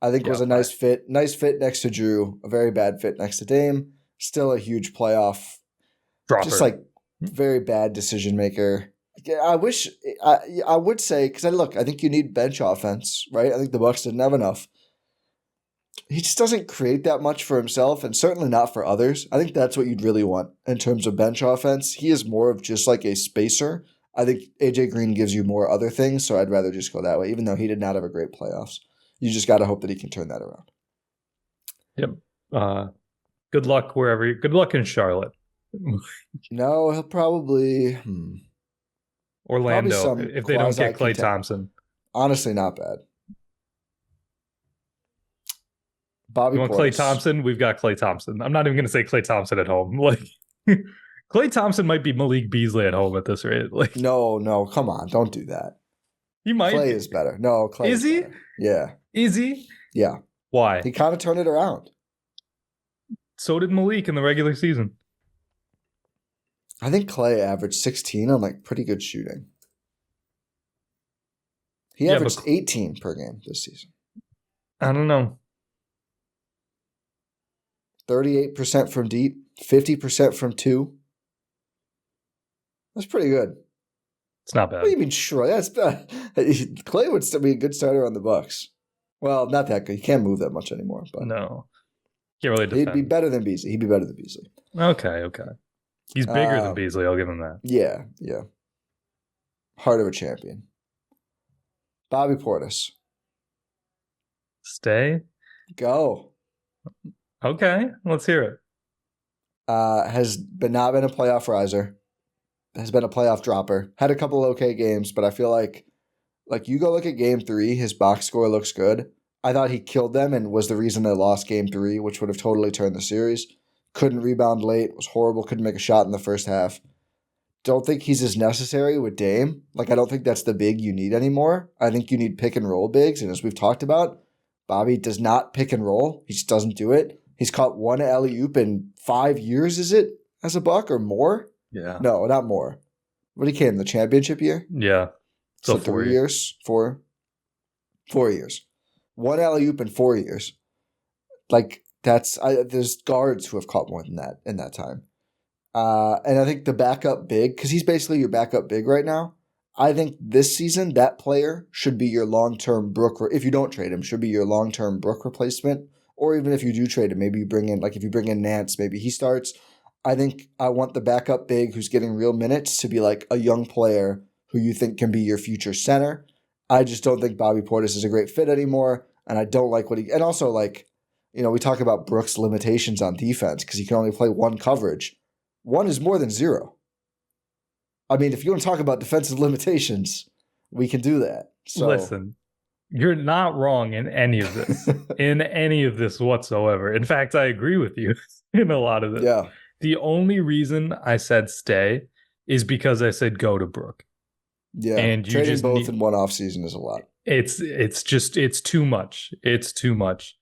I think was a nice fit. Nice fit next to Drew. A very bad fit next to Dame. Still a huge playoff. Dropper. Just like very bad decision maker. I wish I would say, because I think you need bench offense, right? I think the Bucks didn't have enough. He just doesn't create that much for himself, and certainly not for others. I think that's what you'd really want in terms of bench offense. He is more of just like a spacer. I think AJ Green gives you more other things, so I'd rather just go that way, even though he did not have a great playoffs. You just got to hope that he can turn that around. Yep. Good luck wherever. Good luck in Charlotte. No, he'll probably Orlando if they don't get Klay Thompson. Honestly, not bad. Bobby You want Portis. Klay Thompson? We've got Klay Thompson. I'm not even going to say Klay Thompson at home. Like Klay Thompson might be Malik Beasley at home at this rate. Like No, come on, don't do that. he might. Klay be. is better. No, Klay is he? better. Yeah. Is he? Yeah. Why? He kind of turned it around. So did Malik in the regular season. I think Klay averaged 16 on like pretty good shooting. He averaged 18 per game this season. I don't know. 38% from deep, 50% from two. That's pretty good. It's not bad. What do you mean, sure? That's bad. Klay would still be a good starter on the Bucks. Well, not that good. He can't move that much anymore. But no. Can't really defend. He'd be better than Beasley. Okay. He's bigger than Beasley. I'll give him that. Yeah. Heart of a champion. Bobby Portis. Stay? Go. Okay. Let's hear it. Has not been a playoff riser. Has been a playoff dropper. Had a couple okay games, but I feel like you go look at game 3, his box score looks good. I thought he killed them and was the reason they lost game 3, which would have totally turned the series. Couldn't rebound late, was horrible, couldn't make a shot in the first half. Don't think he's as necessary with Dame. Like, I don't think that's the big you need anymore. I think you need pick and roll bigs, and as we've talked about, Bobby does not pick and roll. He just doesn't do it. He's caught one alley-oop in 5 years, is it, as a Buck, or more? Yeah. No, not more. What he came, the championship year? Yeah. So 3 years? 4 years. One alley-oop in 4 years. Like, there's guards who have caught more than that in that time. And I think the backup big, because he's basically your backup big right now, I think this season that player should be your long-term Brook, if you don't trade him, should be your long-term Brook replacement. Or even if you do trade him, maybe you bring in, like if you bring in Nance, maybe he starts. I think I want the backup big who's getting real minutes to be like a young player who you think can be your future center. I just don't think Bobby Portis is a great fit anymore. And I don't like and also like, we talk about Brook's limitations on defense because he can only play one coverage. One is more than zero. I mean, if you want to talk about defensive limitations, we can do that. So, listen, you're not wrong in any of this, whatsoever. In fact, I agree with you in a lot of this. Yeah. The only reason I said stay is because I said go to Brook. Yeah. And you trading just both in one offseason is a lot. It's too much. It's too much.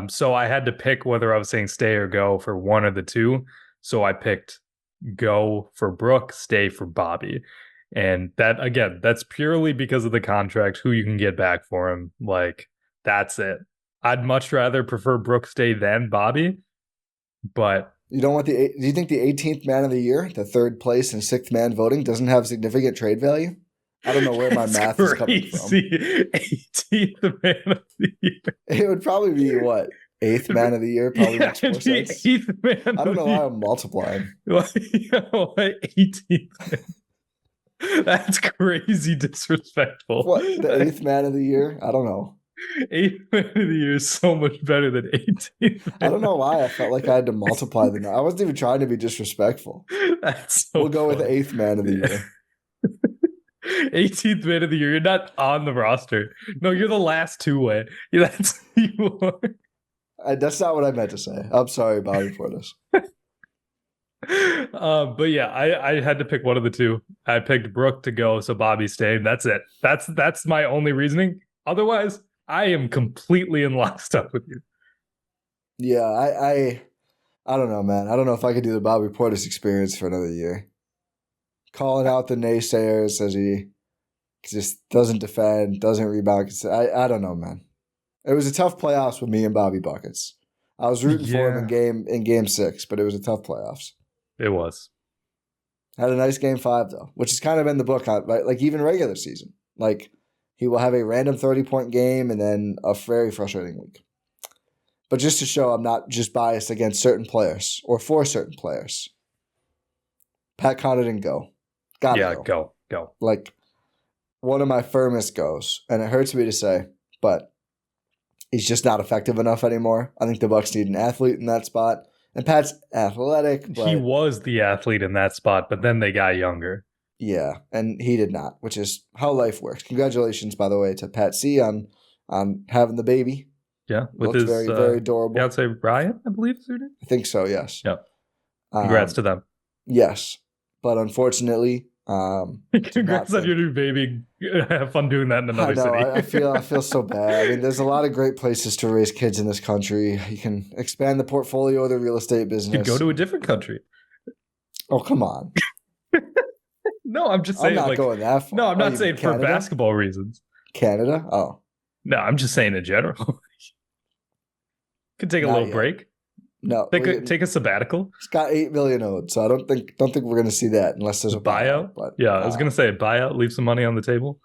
So I had to pick whether I was saying stay or go for one of the two. So I picked go for Brook, stay for Bobby. And that, again, that's purely because of the contract, who you can get back for him. Like, that's it. I'd much rather prefer Brook stay than Bobby, but... You don't want do you think the 18th man of the year, the third place and 6th man voting, doesn't have significant trade value? I don't know where my math is coming from. 18th man of the year. It would probably be what? 8th man of the year probably makes more sense. 8th man. I don't know why I'm multiplying. 18th man. That's crazy disrespectful. What? The 8th man of the year? I don't know. 8th man of the year is so much better than 18th. I don't know why I felt like I had to multiply them. I wasn't even trying to be disrespectful. That's so We'll go with 8th man of the year. 18th man of the year. You're not on the roster. No, you're the last two-way. That's who you are. That's not what I meant to say. I'm sorry, Bobby, for this. But yeah, I had to pick one of the two. I picked Brook to go, so Bobby stayed. That's it. That's my only reasoning. Otherwise, I am completely in lockstep with you. Yeah, I don't know, man. I don't know if I could do the Bobby Portis experience for another year. Calling out the naysayers as he just doesn't defend, doesn't rebound. I don't know, man. It was a tough playoffs with me and Bobby Buckets. I was rooting for him in game 6, but it was a tough playoffs. It was. Had a nice game 5 though, which has kind of been the book, right? Like even regular season. Like he will have a random 30-point game and then a very frustrating week. But just to show I'm not just biased against certain players or for certain players. Pat Connaughton, go. Go. Like one of my firmest goes, and it hurts me to say, but he's just not effective enough anymore. I think the Bucks need an athlete in that spot. And Pat's athletic. But he was the athlete in that spot, but then they got younger. Yeah, and he did not, which is how life works. Congratulations, by the way, to Pat C on having the baby. Yeah, with Looks his very, very adorable. fiance Ryan, I believe is her name. I think so, yes. Yeah. Congrats to them. Yes. But unfortunately, congrats on your new baby. Have fun doing that in another city. I feel so bad. I mean, there's a lot of great places to raise kids in this country. You can expand the portfolio of the real estate business. You could go to a different country. Oh, come on. No, I'm just saying. I'm not going that far. No, I'm not saying for basketball reasons. Canada? Oh. No, I'm just saying in general. Could take a little break. No. Take a sabbatical. It's got 8 million owed, so I don't think we're going to see that unless there's a buyout. But, yeah, I was going to say buyout, leave some money on the table.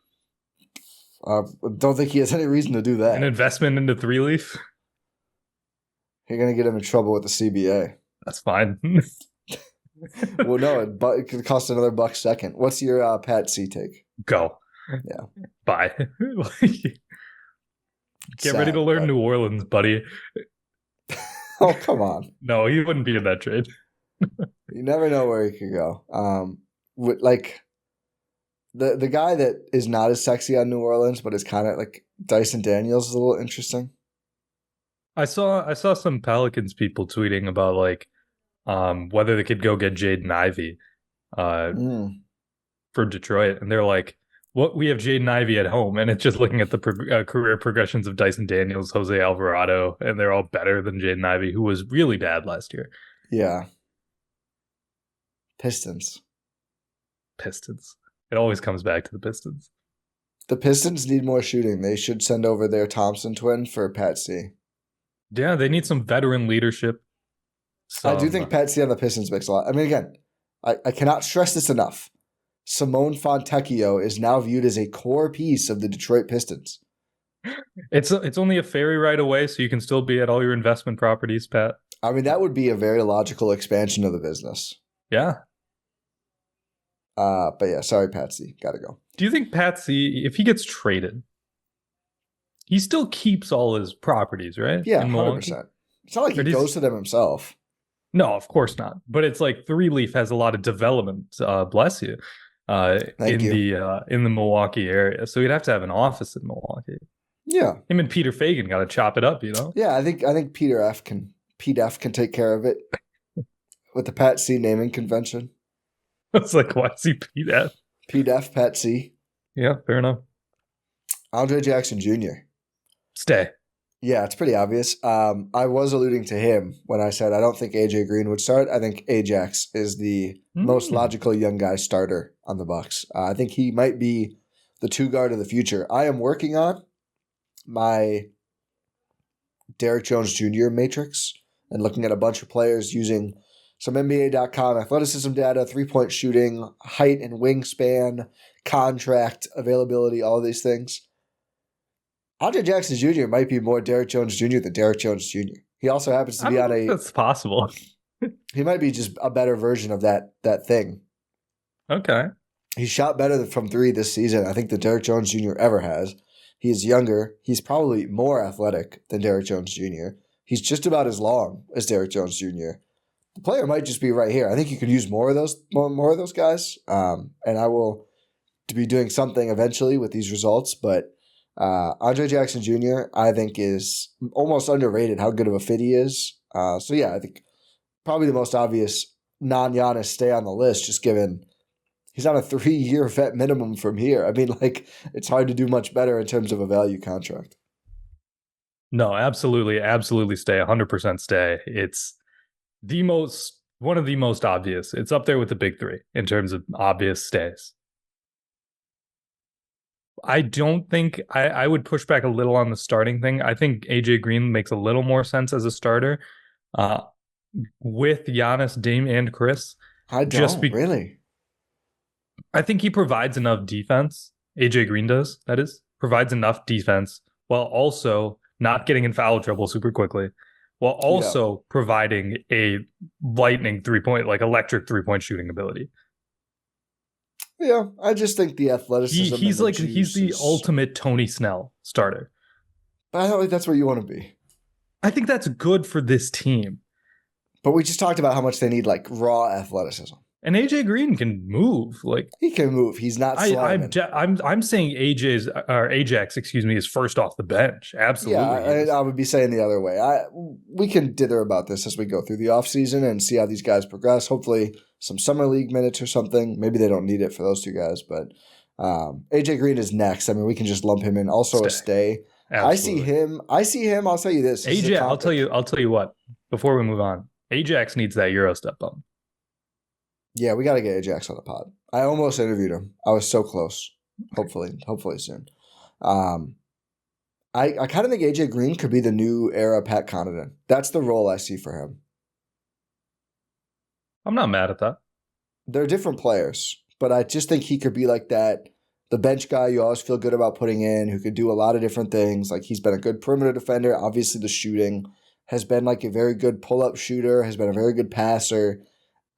Don't think he has any reason to do that. An investment into 3-leaf. You're going to get him in trouble with the CBA. That's fine. Well, no, it could cost another $1 second. What's your Pat C take? Go. Yeah. Bye. Get ready to learn New Orleans, buddy. Oh, come on. No, he wouldn't be in that trade. You never know where he could go. Like the guy that is not as sexy on New Orleans, but is kind of like Dyson Daniels is a little interesting. I saw some Pelicans people tweeting about like whether they could go get Jaden Ivey for Detroit, and they're like, "What? We have Jaden Ivey at home," and it's just looking at the career progressions of Dyson Daniels, Jose Alvarado, and they're all better than Jaden Ivey, who was really bad last year. Yeah. Pistons. It always comes back to the Pistons. The Pistons need more shooting. They should send over their Thompson twin for Pat C. Yeah, they need some veteran leadership. I do think Pat C on the Pistons makes a lot. I mean, again, I cannot stress this enough. Simone Fontecchio is now viewed as a core piece of the Detroit Pistons. It's only a ferry ride away, so you can still be at all your investment properties, Pat. I mean, that would be a very logical expansion of the business. Yeah. But yeah, sorry, Patsy. Gotta go. Do you think Patsy, if he gets traded, he still keeps all his properties, right? Yeah, 100%. It's not like he goes to them himself. No, of course not. But it's like 3-leaf has a lot of development, bless you, in the Milwaukee area. So he'd have to have an office in Milwaukee. Yeah. Him and Peter Fagan got to chop it up, you know? Yeah, I think Pete F can take care of it with the Pat C naming convention. It's like, why is he Pete F? Pete F, Pat C. Yeah, fair enough. Andre Jackson Jr. Stay. Yeah, it's pretty obvious. I was alluding to him when I said I don't think AJ Green would start. I think Ajax is the most logical young guy starter on the Bucks. I think he might be the 2-guard of the future. I am working on my Derrick Jones Jr. matrix and looking at a bunch of players using some NBA.com athleticism data, 3-point shooting, height and wingspan, contract availability, all of these things. Andre Jackson Jr. might be more Derrick Jones Jr. than Derrick Jones Jr. He also happens to be on a... That's possible. He might be just a better version of that thing. Okay. He shot better from 3 this season, I think, than Derrick Jones Jr. ever has. He is younger. He's probably more athletic than Derrick Jones Jr. He's just about as long as Derrick Jones Jr. The player might just be right here. I think you can use more of those guys, and I will be doing something eventually with these results. But Andre Jackson Jr. I think is almost underrated how good of a fit he is. So yeah, I think probably the most obvious non-Giannis stay on the list, just given he's on a 3-year vet minimum from here. I mean, like, it's hard to do much better in terms of a value contract. No, absolutely stay. 100% stay. It's one of the most obvious. It's up there with the big 3 in terms of obvious stays. I don't think I would push back a little on the starting thing. I think AJ Green makes a little more sense as a starter with Giannis, Dame, and Khris. Really. I think he provides enough defense. AJ Green does, that is. Provides enough defense while also not getting in foul trouble super quickly, while also providing a lightning 3-point, like electric 3-point shooting ability. Yeah, I just think the athleticism. He's the ultimate Tony Snell starter. But I don't think that's where you want to be. I think that's good for this team. But we just talked about how much they need like raw athleticism. And AJ Green can move. Like he can move. He's not slamming. I'm saying Ajax, excuse me, is first off the bench. Absolutely. Yeah, I would be saying the other way. We can dither about this as we go through the offseason and see how these guys progress. Hopefully some summer league minutes or something. Maybe they don't need it for those two guys, but AJ Green is next. I mean, we can just lump him in. Also a stay. Absolutely. I see him. I'll tell you this. AJ, I'll tell you what, before we move on, Ajax needs that Euro step bump. Yeah, we got to get Ajax on the pod. I almost interviewed him. I was so close. Hopefully soon. I kind of think AJ Green could be the new era Pat Connaughton. That's the role I see for him. I'm not mad at that. They're different players, but I just think he could be like that. The bench guy you always feel good about putting in, who could do a lot of different things. Like he's been a good perimeter defender. Obviously, the shooting has been like a very good pull-up shooter. Has been a very good passer.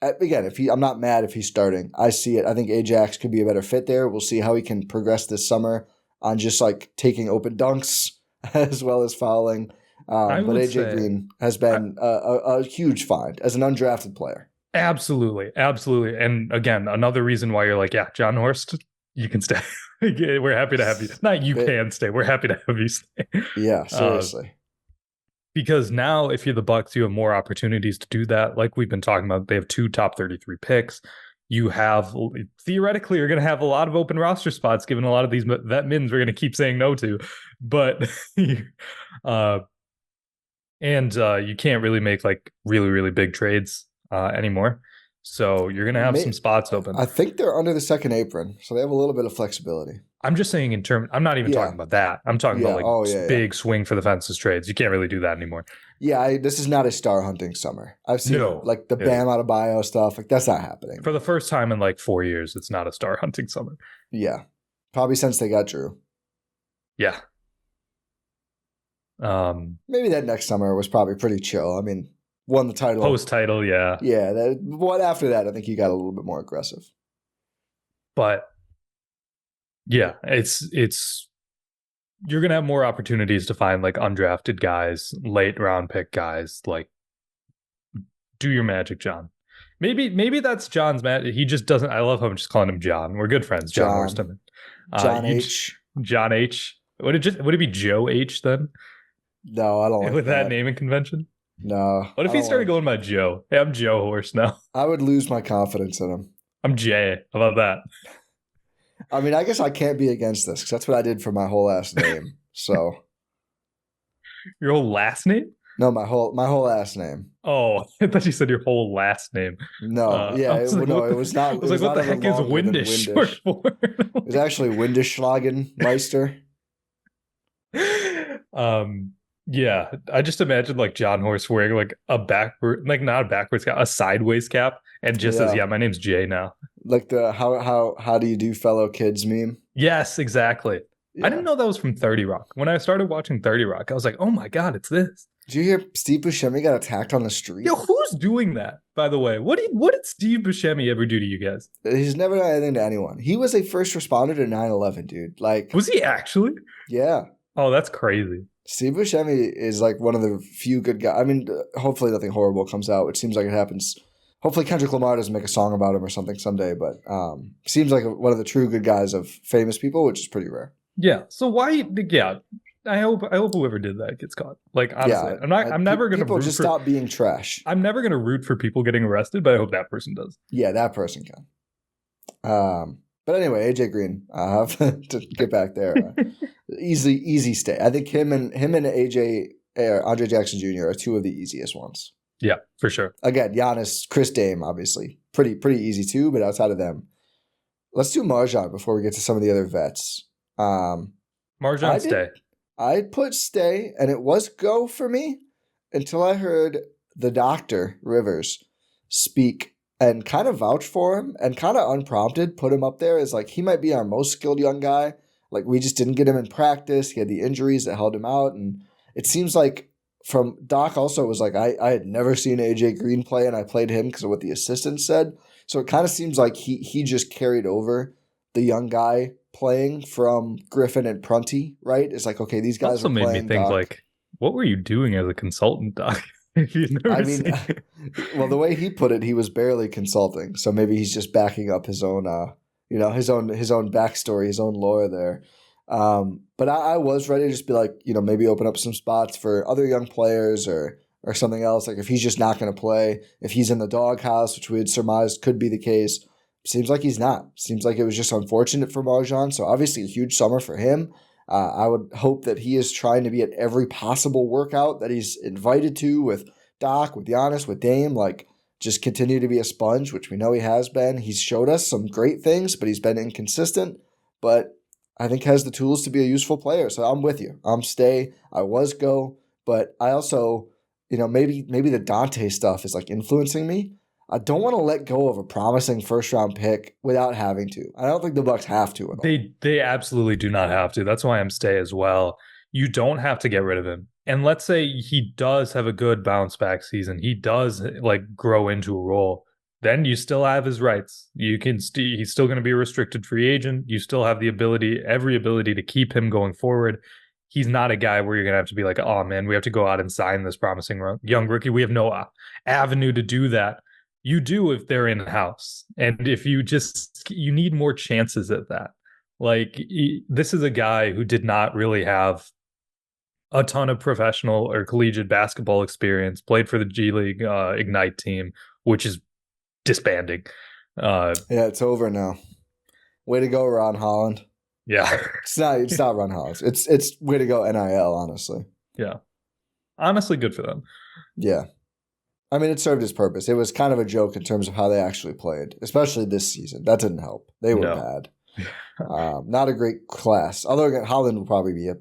Again, I'm not mad if he's starting. I see it. I think Ajax could be a better fit there. We'll see how he can progress this summer on just like taking open dunks as well as fouling. But AJ Green has been a huge find as an undrafted player. Absolutely. And again, another reason why you're like, yeah, Jon Horst, you can stay. We're happy to have you. Not you can stay. We're happy to have you stay. Yeah, seriously. Because now, if you're the Bucks, you have more opportunities to do that. Like we've been talking about, they have 2 top 33 picks. You have, theoretically, you're going to have a lot of open roster spots, given a lot of these vet mins we're going to keep saying no to. But, you can't really make like really, really big trades anymore. So you're going to have some spots open. I think they're under the second apron, so they have a little bit of flexibility. I'm just saying I'm not even talking about that. I'm talking about like big swing for the fences trades. You can't really do that anymore. Yeah, this is not a star hunting summer. I've seen like the Bam out of bio stuff. Like that's not happening. For the first time in like 4 years, it's not a star hunting summer. Yeah. Probably since they got Drew. Yeah. Maybe that next summer was probably pretty chill. I mean, won the title. Post-title, yeah. Yeah. What after that, I think he got a little bit more aggressive. But yeah, it's you're gonna have more opportunities to find like undrafted guys, late round pick guys. Like, do your magic, John. Maybe that's John's magic. He just doesn't. I love how I'm just calling him John. We're good friends, Jon Horst. John H. John H. Would it be Joe H then? No, I don't like with that naming convention. No. What if he started going by Joe? Hey, I'm Joe Horst now. I would lose my confidence in him. I'm Jay. How about that? I mean, I guess I can't be against this because that's what I did for my whole last name. So, your whole last name? No, my whole last name. Oh, I thought you said your whole last name. No, it was not. I was like, what the heck is Windisch? It was actually Windisch Meister. Yeah, I just imagine like Jon Horst wearing like a not a backwards cap, a sideways cap, and just says, "Yeah, my name's Jay now." Like the how do you do, fellow kids meme? Yes, exactly. Yeah. I didn't know that was from 30 Rock. When I started watching 30 Rock, I was like, "Oh my god, it's this." Did you hear Steve Buscemi got attacked on the street? Yo, who's doing that? By the way, what did Steve Buscemi ever do to you guys? He's never done anything to anyone. He was a first responder to 9/11, dude. Like, was he actually? Yeah. Oh, that's crazy. Steve Buscemi is like one of the few good guys. I mean, hopefully nothing horrible comes out. It seems like it happens. Hopefully Kendrick Lamar doesn't make a song about him or something someday, but seems like one of the true good guys of famous people, which is pretty rare. Yeah. So why? Yeah. I hope whoever did that gets caught. Like, honestly, I'm never going to people just stop being trash. I'm never going to root for people getting arrested, but I hope that person does. Yeah, that person can. But anyway, AJ Green, to get back there, easy stay. I think him and AJ Andre Jackson Jr. are two of the easiest ones. Yeah, for sure. Again, Giannis, Chris Dame, obviously pretty easy too. But outside of them, let's do MarJon before we get to some of the other vets. MarJon stay. I put stay, and it was go for me until I heard the doctor Rivers speak and kind of vouch for him and kind of unprompted put him up there as like he might be our most skilled young guy. Like we just didn't get him in practice. He had the injuries that held him out, and it seems like from Doc also was like I had never seen AJ Green play, and I played him because of what the assistant said. So it kind of seems like he just carried over the young guy playing from Griffin and Prunty, right? It's like, okay, these guys also are made playing. Me think Doc. Like, what were you doing as a consultant, Doc? If you've never I mean, seen well, the way he put it, he was barely consulting. So maybe he's just backing up his own, his own backstory, his own lore there. But I was ready to just be like, maybe open up some spots for other young players or something else. Like if he's just not going to play, if he's in the doghouse, which we had surmised could be the case, seems like he's not. Seems like it was just unfortunate for MarJon. So obviously a huge summer for him. I would hope that he is trying to be at every possible workout that he's invited to with Doc, with Giannis, with Dame. Like, just continue to be a sponge, which we know he has been. He's showed us some great things, but he's been inconsistent. But I think has the tools to be a useful player. So I'm with you. I'm stay. I was go. But I also, maybe the Dante stuff is like influencing me. I don't want to let go of a promising first-round pick without having to. I don't think the Bucks have to at all. They absolutely do not have to. That's why I'm stay as well. You don't have to get rid of him. And let's say he does have a good bounce back season. He does like grow into a role. Then you still have his rights. You can he's still going to be a restricted free agent. You still have every ability to keep him going forward. He's not a guy where you're going to have to be like, oh man, we have to go out and sign this promising young rookie. We have no avenue to do that. You do if they're in-house. And if you need more chances at that. Like, this is a guy who did not really have a ton of professional or collegiate basketball experience, played for the G League Ignite team, which is disbanding. Yeah, it's over now. Way to go, Ron Holland. Yeah. It's not Ron Holland. It's way to go, NIL, honestly. Yeah. Honestly, good for them. Yeah. I mean, it served its purpose. It was kind of a joke in terms of how they actually played, especially this season. That didn't help. They were bad. Not a great class. Although Holland will probably be a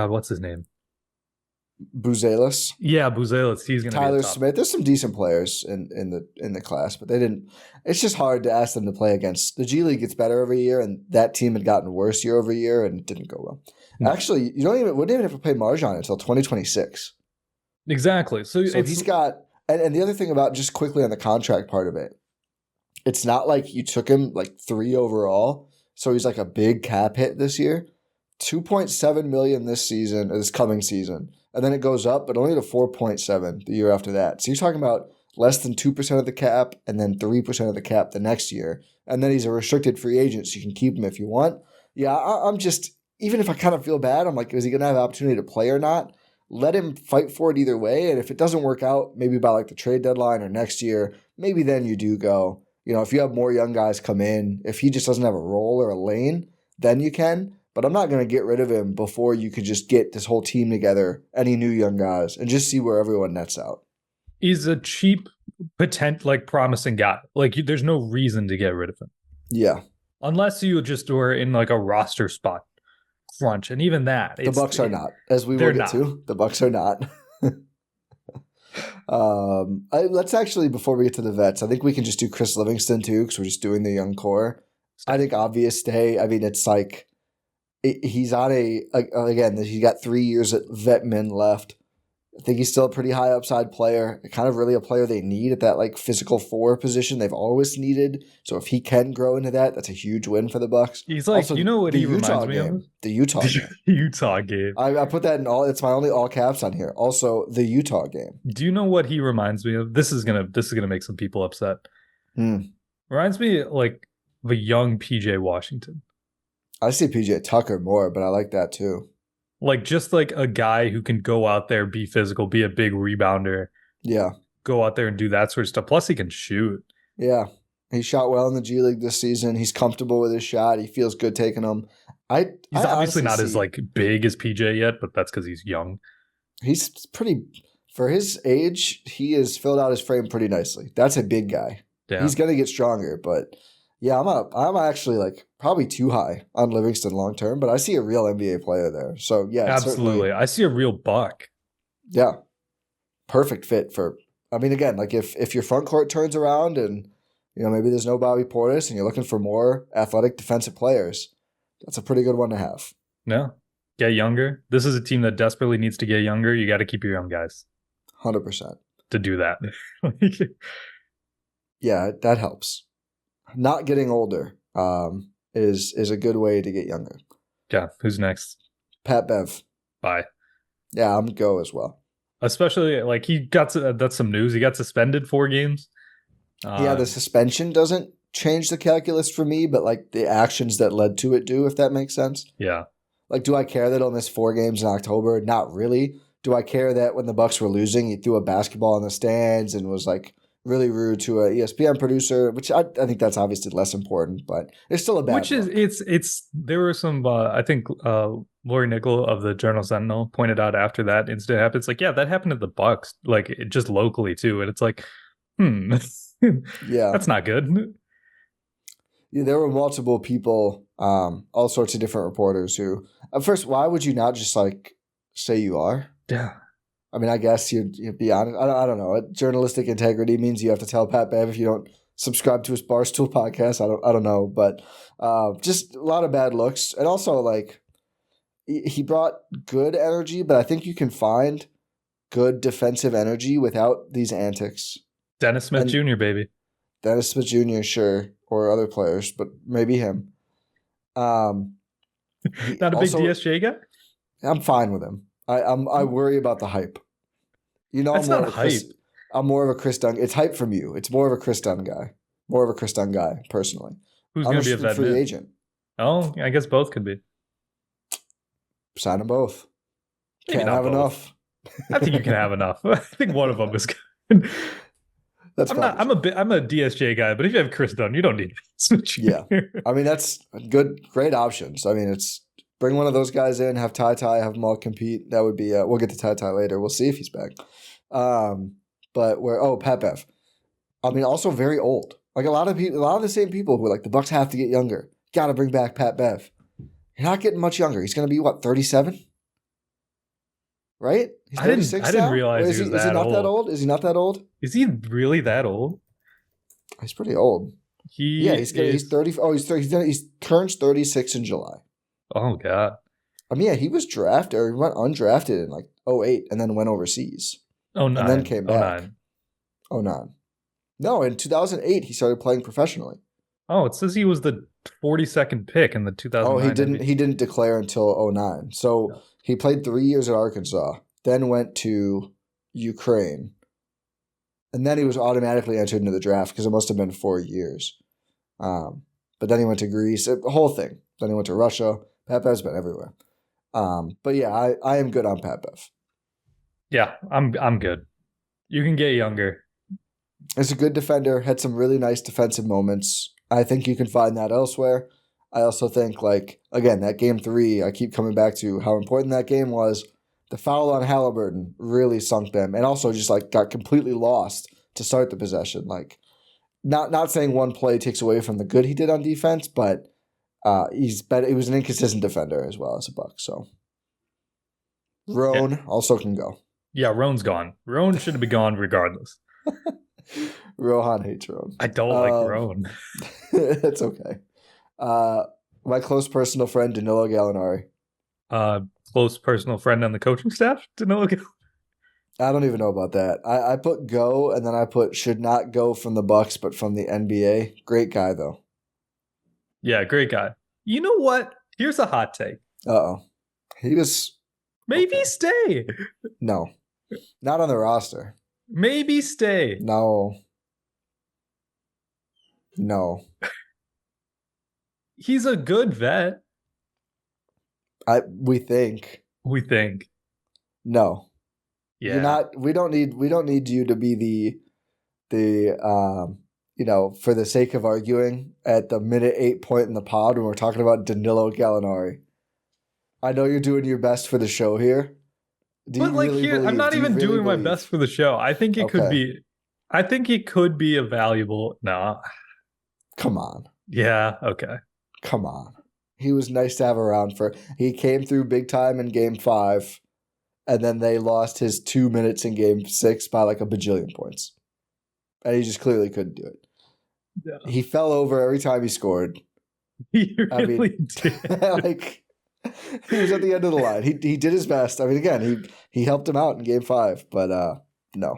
what's his name? Buzelis. Yeah, Buzelis. He's gonna Tyler be top. Smith. There's some decent players in the class, but they didn't. It's just hard to ask them to play against. The G League gets better every year, and that team had gotten worse year over year, and it didn't go well. No. Actually, wouldn't even have to play MarJon until 2026. Exactly. So he's got, and the other thing about just quickly on the contract part of it, it's not like you took him like 3 overall, so he's like a big cap hit this year. $2.7 million this coming season, and then it goes up, but only to 4.7 the year after that. So you're talking about less than 2% of the cap, and then 3% of the cap the next year, and then he's a restricted free agent, so you can keep him if you want. Yeah, I'm just, even if I kind of feel bad, I'm like, is he going to have an opportunity to play or not? Let him fight for it either way, and if it doesn't work out, maybe by like the trade deadline or next year, maybe then you do go. If you have more young guys come in, if he just doesn't have a role or a lane, then you can. But I'm not going to get rid of him before you could just get this whole team together, any new young guys, and just see where everyone nets out. He's a cheap, promising guy. Like, there's no reason to get rid of him. Yeah. Unless you just were in like a roster spot crunch, and even that. The Bucks are not, as we will get to. The Bucks are not. Let's actually, before we get to the vets, I think we can just do Chris Livingston too, because we're just doing the young core. I think obvious stay. I mean, it's like he's on again, he's got 3 years at vet min left. I think he's still a pretty high upside player, kind of really a player they need at that like physical 4 position they've always needed. So if he can grow into that, that's a huge win for the Bucks. He's like, also, what he reminds me of? The Utah game. Utah game. I put that in it's my only all caps on here. Also, the Utah game. Do you know what he reminds me of? This is gonna make some people upset. Reminds me like of a young PJ Washington. I see PJ Tucker more, but I like that too. Like, just like a guy who can go out there, be physical, be a big rebounder. Yeah. Go out there and do that sort of stuff. Plus, he can shoot. Yeah. He shot well in the G League this season. He's comfortable with his shot. He feels good taking them. He's obviously not as like big as PJ yet, but that's because he's young. He's pretty, for his age, he has filled out his frame pretty nicely. That's a big guy. Yeah. He's going to get stronger, but yeah, I'm actually like probably too high on Livingston long term, but I see a real NBA player there. So yeah, absolutely. I see a real Buck. Yeah. Perfect fit for, I mean, again, like if your front court turns around and, maybe there's no Bobby Portis and you're looking for more athletic defensive players, that's a pretty good one to have. Yeah. Get younger. This is a team that desperately needs to get younger. You got to keep your young guys. 100%. To do that. Yeah, that helps. Not getting older is a good way to get younger. Yeah. Who's next? Pat Bev. Bye. Yeah, I'm go as well. Especially like that's some news. He got suspended 4 games. Yeah, the suspension doesn't change the calculus for me, but like the actions that led to it do, if that makes sense. Yeah. Like, do I care that he'll miss 4 games in October? Not really. Do I care that when the Bucks were losing, he threw a basketball in the stands and was like really rude to a ESPN producer, which I think that's obviously less important, but it's still a bad Which is look. it's there were some I think Lori Nickel of the Journal Sentinel pointed out after that incident happened. It's like, yeah, that happened to the Bucks, like just locally too. And it's like, Yeah. that's not good. Yeah, there were multiple people, all sorts of different reporters who, at first, why would you not just like say you are? Yeah. I mean, I guess you'd be honest. I don't know. Journalistic integrity means you have to tell Pat Bev if you don't subscribe to his Barstool podcast. I don't know, but just a lot of bad looks, and also like he brought good energy, but I think you can find good defensive energy without these antics. Dennis Smith Jr., baby. Dennis Smith Jr., sure, or other players, but maybe him. Not a big DSJ guy? I'm fine with him. I worry about the hype. You know, That's not hype. I'm more of a Chris Dunn. It's hype from you. It's more of a Chris Dunn guy. More of a Chris Dunn guy, personally. Who's going to be a vet free agent? Oh, I guess both could be. Sign them both. Maybe Can't have enough. I think you can have enough. I think one of them is good. I'm a DSJ guy, but if you have Chris Dunn, you don't need it. Yeah. I mean, that's great options. I mean, it's bring one of those guys in, have TyTy, have them all compete. That would be we'll get to TyTy later. We'll see if he's back. But Pat Bev. I mean, also very old. Like a lot of the same people who are like the Bucks have to get younger. Got to bring back Pat Bev. You're not getting much younger. He's going to be what, 37? Right? He's 36 I didn't realize is he not old. that old? Is he not that old? Is he really that old? He's pretty old. He's 30. Oh, he turns 36 in July. Oh God. I mean, yeah, he was drafted or he went undrafted in like 2008 and then went overseas. 2009. And then came back. 2009. No, in 2008 he started playing professionally. Oh, it says he was the 42nd pick in the 2009. Oh, he didn't declare until 2009. So he played 3 years at Arkansas, then went to Ukraine. And then he was automatically entered into the draft because it must have been 4 years. But then he went to Greece, the whole thing. Then he went to Russia. Pat Bev's been everywhere. But yeah, I am good on Pat Bev. Yeah, I'm good. You can get younger. He's a good defender, had some really nice defensive moments. I think you can find that elsewhere. I also think, like, again, that game 3, I keep coming back to how important that game was. The foul on Halliburton really sunk them, and also just like got completely lost to start the possession. Like, not saying one play takes away from the good he did on defense, but he was an inconsistent defender as well as a Buck. So Roan also can go. Yeah, Roan's gone. Roan should be gone regardless. Rohan hates Roan. I don't like Roan. It's okay. My close personal friend Danilo Gallinari. Close personal friend on the coaching staff, Danilo Gallinari. I don't even know about that. I put go and then I put should not go from the Bucks but from the NBA. Great guy though. Yeah, great guy. You know what? Here's a hot take. He was maybe stay. No. Not on the roster. Maybe stay. No. He's a good vet. We think. No. Yeah. You're not. We don't need you to be the for the sake of arguing at the minute 8 point in the pod when we're talking about Danilo Gallinari. I know you're doing your best for the show here. I'm not even doing my best for the show. I think it could be. I think it could be a valuable. No. Come on. Yeah. Okay. Come on. He was nice to have around for. He came through big time in game 5, and then they lost his 2 minutes in game 6 by like a bajillion points. And he just clearly couldn't do it. Yeah. He fell over every time he scored. He really did. Like, he was at the end of the line. He did his best. I mean, again, he helped him out in game 5, but no.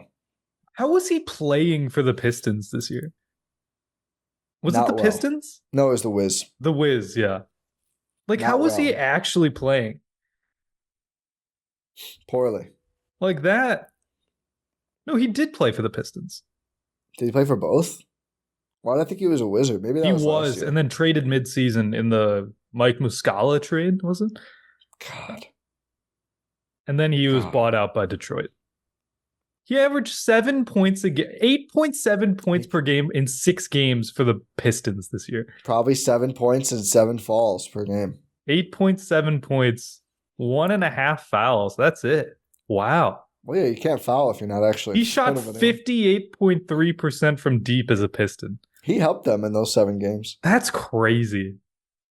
How was he playing for the Pistons this year? Was it the Pistons? No, it was the Wiz. The Wiz, yeah. Like, how was he actually playing? Poorly. Like that. No, he did play for the Pistons. Did he play for both? Why did I think he was a Wizard? Maybe that He was last was, year. and then traded midseason in the Mike Muscala trade, was it? God. And then he was bought out by Detroit. He averaged 7 points a game, 8.7 points per game in 6 games for the Pistons this year. Probably 7 points and 7 falls per game. 8.7 points, 1.5 fouls. That's it. Wow. Well, yeah, you can't foul if you're not actually. He shot 58.3% from deep as a Piston. He helped them in those 7 games. That's crazy.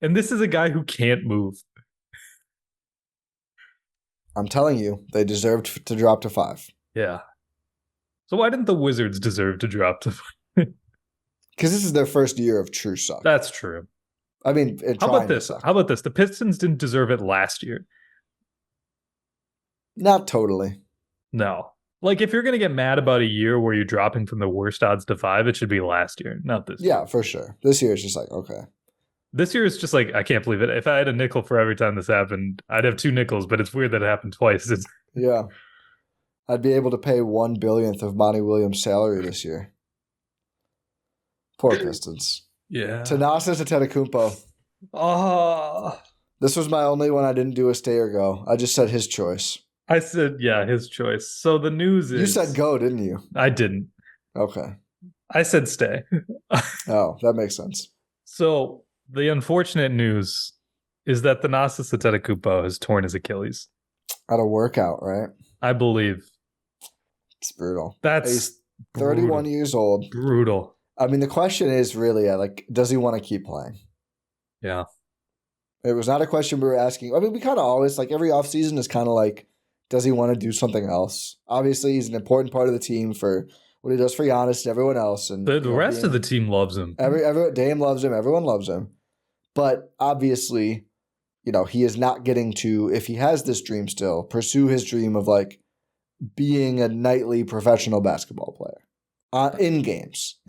And this is a guy who can't move. I'm telling you, they deserved to drop to 5. Yeah. So why didn't the Wizards deserve to drop to 5? Because this is their first year of true suck. That's true. I mean, how about this? The Pistons didn't deserve it last year. Not totally. No. Like, if you're going to get mad about a year where you're dropping from the worst odds to 5, it should be last year, not this year. Yeah, for sure. This year is just like, okay. This year is just like, I can't believe it. If I had a nickel for every time this happened, I'd have 2 nickels, but it's weird that it happened twice. Yeah. I'd be able to pay 1/1,000,000th of Monty Williams' salary this year. Poor Pistons. Yeah. Giannis Antetokounmpo. Oh. This was my only one I didn't do a stay or go. I just said his choice. I said, yeah, his choice. So the news is... You said go, didn't you? I didn't. Okay. I said stay. Oh, that makes sense. So the unfortunate news is that Giannis Antetokounmpo has torn his Achilles. At a workout, right? I believe. It's brutal. That's He's 31 years old. Brutal. I mean, the question is really, like, does he want to keep playing? Yeah. It was not a question we were asking. I mean, we kind of always, like, every offseason is kind of like, does he want to do something else? Obviously, he's an important part of the team for what he does for Giannis and everyone else. And the rest of the team loves him. Dame loves him. Everyone loves him. But obviously, he is not getting to, if he has this dream still, pursue his dream of, like, being a nightly professional basketball player in games.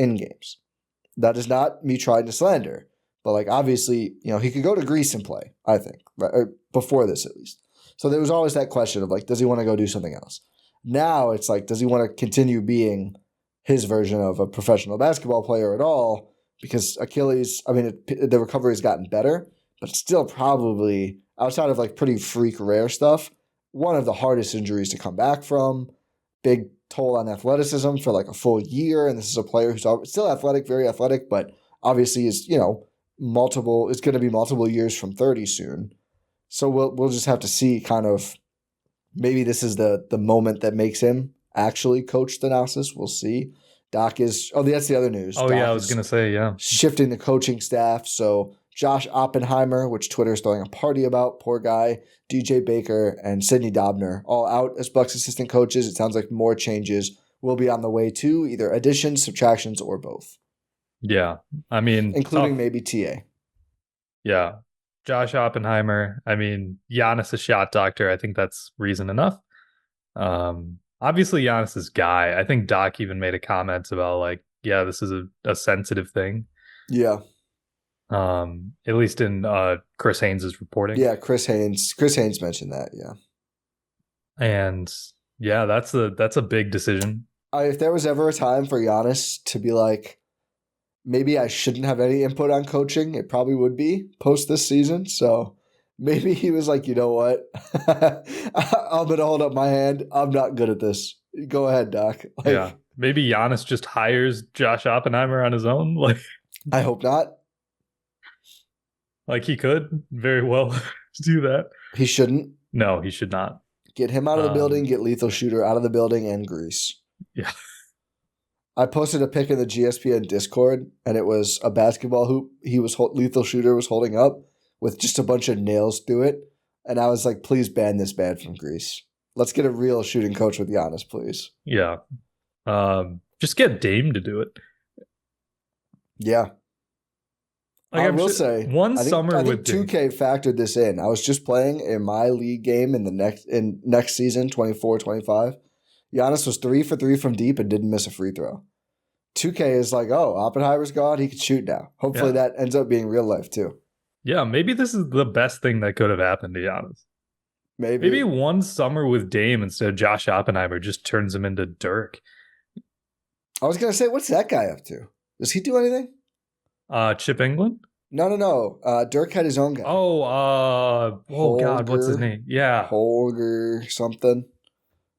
That is not me trying to slander. But, like, obviously, he could go to Greece and play, I think, right? Or before this at least. So there was always that question of, like, does he want to go do something else? Now it's like, does he want to continue being his version of a professional basketball player at all? Because Achilles, I mean, the recovery has gotten better, but it's still probably, outside of, like, pretty freak rare stuff, one of the hardest injuries to come back from. Big toll on athleticism for, like, a full year. And this is a player who's still athletic, very athletic, but obviously is, it's going to be multiple years from 30 soon. So we'll just have to see kind of, maybe this is the moment that makes him actually coach Thanasis. We'll see. Doc is, that's the other news. Oh, Doc yeah, I was going to say, yeah. Shifting the coaching staff. So Josh Oppenheimer, which Twitter is throwing a party about, poor guy, DJ Baker, and Sidney Dobner, all out as Bucks assistant coaches. It sounds like more changes will be on the way too, either additions, subtractions, or both. Yeah, I mean... Including maybe TA. Yeah. Josh Oppenheimer, I mean, Giannis a shot doctor. I think that's reason enough. Obviously, Giannis is guy. I think Doc even made a comment about, like, yeah, this is a sensitive thing. Yeah. At least in Chris Haynes' reporting. Yeah, Chris Haynes mentioned that, yeah. And yeah, that's a big decision. If there was ever a time for Giannis to be like, maybe I shouldn't have any input on coaching, it probably would be post this season. So maybe he was like, you know what? I'm going to hold up my hand. I'm not good at this. Go ahead, Doc. Yeah. Maybe Giannis just hires Josh Oppenheimer on his own. Like, I hope not. Like, he could very well do that. He shouldn't. No, he should not. Get him out of the building, get Lethal Shooter out of the building, and Grease. Yeah. I posted a pic in the GSPN Discord, and it was a basketball hoop Lethal Shooter was holding up with just a bunch of nails through it. And I was like, please ban this bad from Greece. Let's get a real shooting coach with Giannis, please. Yeah. Just get Dame to do it. Yeah. Like, I will say, one summer I think with 2K factored this in. I was just playing in my league game in next season, 24-25. Giannis was 3 for 3 from deep and didn't miss a free throw. 2K is like, oh, Oppenheimer's gone. He can shoot now. Hopefully that ends up being real life too. Yeah, maybe this is the best thing that could have happened to Giannis. Maybe one summer with Dame instead of Josh Oppenheimer just turns him into Dirk. I was going to say, what's that guy up to? Does he do anything? Chip England? No. Dirk had his own guy. Oh God, what's his name? Yeah. Holger something.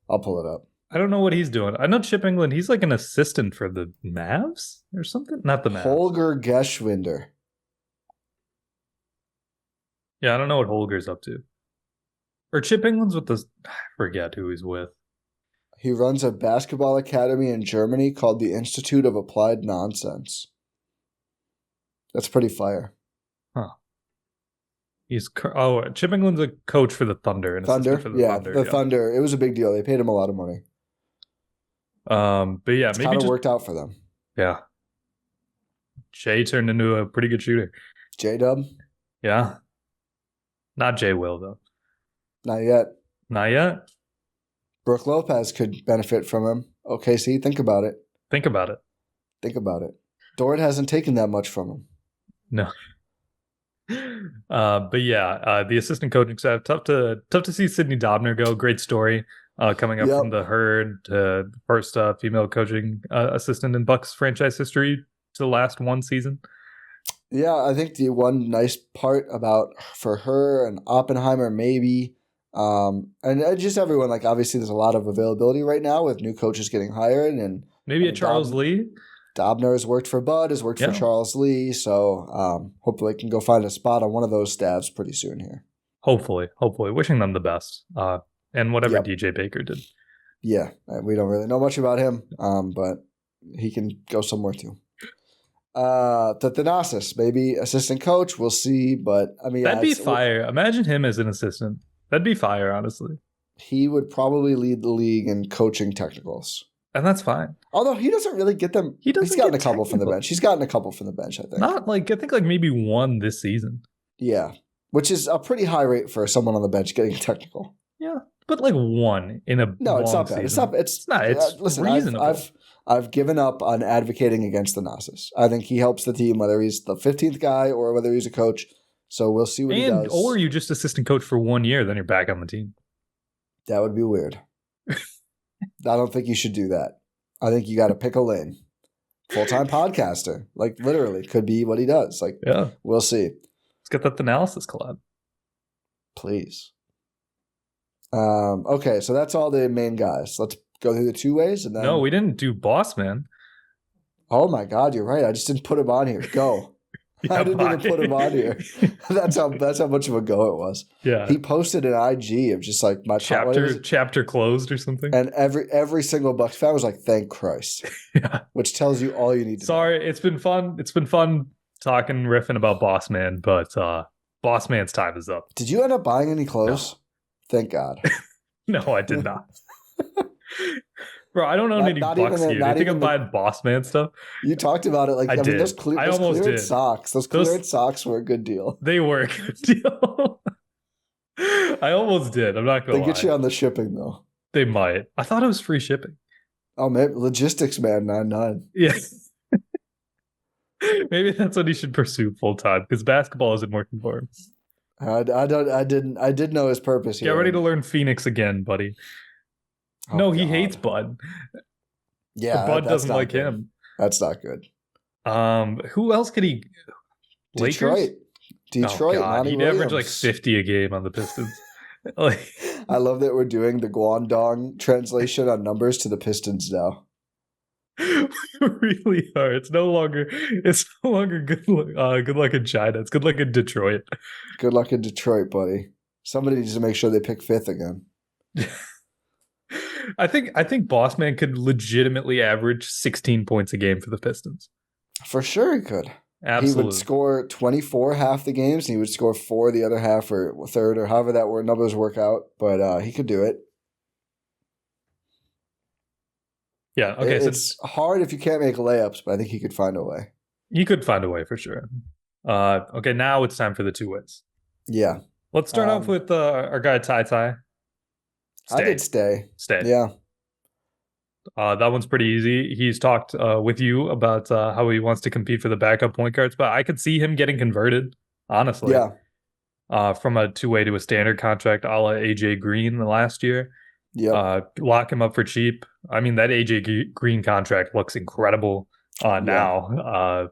I'll pull it up. I don't know what he's doing. I know Chip England, he's like an assistant for the Mavs or something? Not the Mavs. Holger Geschwinder. Yeah, I don't know what Holger's up to. Or Chip England's with I forget who he's with. He runs a basketball academy in Germany called the Institute of Applied Nonsense. That's pretty fire. Huh. Chip England's a coach for the Thunder. Thunder? Thunder. It was a big deal. They paid him a lot of money. But yeah, it's maybe kind of worked out for them. Yeah. Jay turned into a pretty good shooter. J-Dub? Yeah. Not Jay Will, though. Not yet. Not yet? Brook Lopez could benefit from him. OKC, think about it. Think about it. Dort hasn't taken that much from him. No. But yeah, the assistant coaching staff, tough to see Sydney Dobner go. Great story coming up from the Herd to first female coaching assistant in Bucks franchise history to the last one season. Yeah, I think the one nice part for her and Oppenheimer maybe, and just everyone, like obviously there's a lot of availability right now with new coaches getting hired, and maybe a Charles Lee. Dobner has worked for Bud, has worked for Charles Lee, so hopefully can go find a spot on one of those staffs pretty soon here. Hopefully. Wishing them the best, and whatever DJ Baker did. Yeah, we don't really know much about him, but he can go somewhere too. The Thanasis, maybe assistant coach, we'll see, but I mean that'd be fire. Imagine him as an assistant. That'd be fire, honestly. He would probably lead the league in coaching technicals. And that's fine. Although he doesn't really get them. He's gotten a couple from the bench. I think. Not like, I think like maybe one this season. Yeah. Which is a pretty high rate for someone on the bench getting technical. Yeah. But like one in a No, it's not bad. Season. It's reasonable. I've given up on advocating against the Thanasis. I think he helps the team, whether he's the 15th guy or whether he's a coach. So we'll see what he does. Or you just assistant coach for 1 year, then you're back on the team. That would be weird. I don't think you should do that. I think you got to pick a lane. Full-time podcaster. Like, literally, could be what he does. Like, yeah. We'll see. Let's get that analysis collab. Please. Okay, so that's all the main guys. Let's go through the two-ways. And then... No, we didn't do Boss Man. Oh, my God, you're right. I just didn't put him on here. Go. I didn't even put him on here. That's how much of a go it was. Yeah. He posted an IG of just like my chapter closed or something. And every single Bucks fan was like, "Thank Christ." Yeah. Which tells you all you need to know. Sorry, it's been fun. It's been fun talking, riffing about Boss Man, but Boss Man's time is up. Did you end up buying any clothes? No. Thank God. No, I did not. Bro, I don't own any Bucks gear. Do you think I'm buying Boss Man stuff? You talked about it. Like I mean, those clearance socks. Those clearance socks were a good deal. They were a good deal. I almost did. I'm not going to lie. They get you on the shipping, though. They might. I thought it was free shipping. Oh, maybe logistics man 99. Yeah. Maybe that's what he should pursue full time because basketball isn't working for him. I did know his purpose here. Get ready to learn Phoenix again, buddy. Oh, no, he hates Bud. Yeah, Bud doesn't like him. That's not good. Who else could he? Detroit. Oh, he'd average like 50 a game on the Pistons. I love that we're doing the Guangdong translation on numbers to the Pistons now. We really are. It's no longer good luck in China. It's good luck in Detroit. Good luck in Detroit, buddy. Somebody needs to make sure they pick fifth again. I think Boss Man could legitimately average 16 points a game for the Pistons. For sure he could. Absolutely. He would score 24 half the games, and he would score 4 the other half or third or however that numbers work out. But he could do it. Yeah, okay. It's hard if you can't make layups, but I think he could find a way. He could find a way for sure. Okay, now it's time for the two ways. Yeah. Let's start off with our guy TyTy. I did stay. Yeah. That one's pretty easy. He's talked with you about how he wants to compete for the backup point guard spot. I could see him getting converted, honestly. Yeah. from a two-way to a standard contract, a la AJ Green the last year. Yep. Lock him up for cheap. I mean, that AJ Green contract looks incredible now.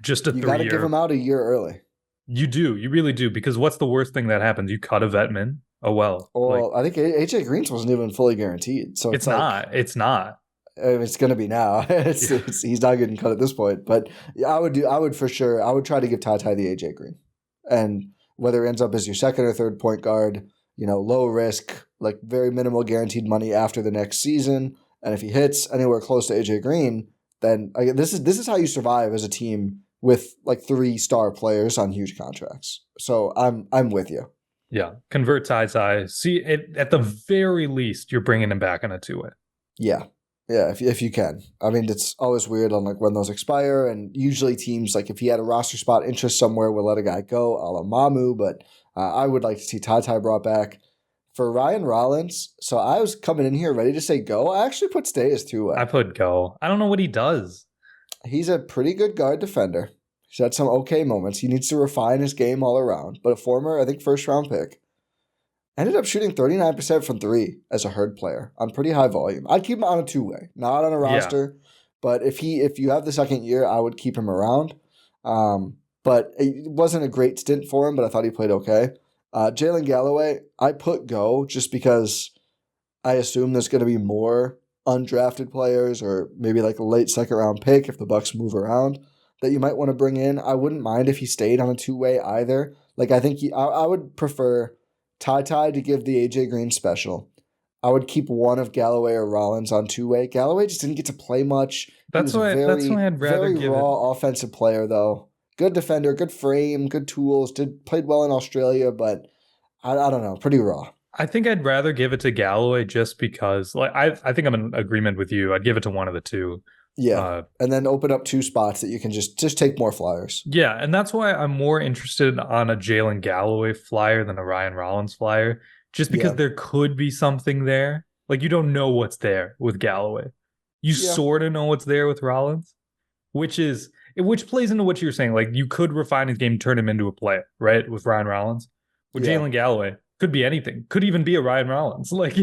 Just a You got to 3 give year. him out a year early. You do. You really do. Because what's the worst thing that happens? You cut a vetman. Oh, well. Well, I think AJ Green's wasn't even fully guaranteed. So It's not. It's not. It's going to be now. He's not getting cut at this point. But yeah, I would for sure. I would try to give TyTy the AJ Green. And whether it ends up as your second or third point guard, low risk, like very minimal guaranteed money after the next season. And if he hits anywhere close to AJ Green, then this is how you survive as a team with like 3-star players on huge contracts. So I'm with you. Yeah, convert TyTy. See, at the very least, you're bringing him back in a two-way. Yeah, if you can. I mean, it's always weird on like when those expire, and usually teams, like if he had a roster spot interest somewhere, will let a guy go, a la Mamu. But I would like to see TyTy brought back. For Ryan Rollins, so I was coming in here ready to say go. I actually put stay as two-way. I put go. I don't know what he does. He's a pretty good guard defender. He's had some okay moments. He needs to refine his game all around. But a former, I think, first-round pick. Ended up shooting 39% from three as a Herd player on pretty high volume. I'd keep him on a two-way, not on a roster. Yeah. But if you have the second year, I would keep him around. But it wasn't a great stint for him, but I thought he played okay. Jaylin Galloway, I put go just because I assume there's going to be more undrafted players or maybe like a late second-round pick if the Bucks move around that you might want to bring in. I wouldn't mind if he stayed on a two-way either. Like I think I would prefer TyTy to give the AJ Green special. I would keep one of Galloway or Rollins on two-way. Galloway just didn't get to play much. That's why I'd rather give raw offensive player though. Good defender, good frame, good tools. Played well in Australia, but I don't know, pretty raw. I think I'd rather give it to Galloway just because, like, I think I'm in agreement with you. I'd give it to one of the two. Yeah, and then open up 2 spots that you can just take more flyers. Yeah, and that's why I'm more interested on a Jaylin Galloway flyer than a Ryan Rollins flyer, just because there could be something there. Like, you don't know what's there with Galloway. You sort of know what's there with Rollins, which plays into what you're saying. Like, you could refine his game, turn him into a player, right, with Ryan Rollins. With Jaylin Galloway, could be anything. Could even be a Ryan Rollins. Like,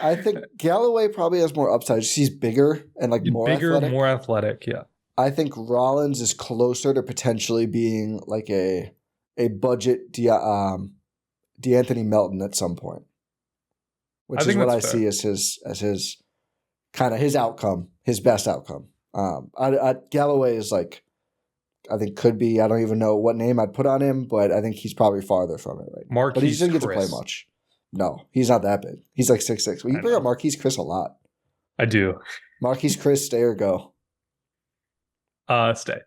I think Galloway probably has more upside. He's bigger and like more athletic. More athletic. Yeah. I think Rollins is closer to potentially being like a budget D'Anthony Melton at some point, which is what I see as his kind of his outcome, his best outcome. Galloway is like, I think could be. I don't even know what name I'd put on him, but I think he's probably farther from it right now. But he just didn't get to play much. No, he's not that big. He's like 6'6". Well, you bring up Marquise Chris a lot. I do. Marquise Chris, stay or go? Stay.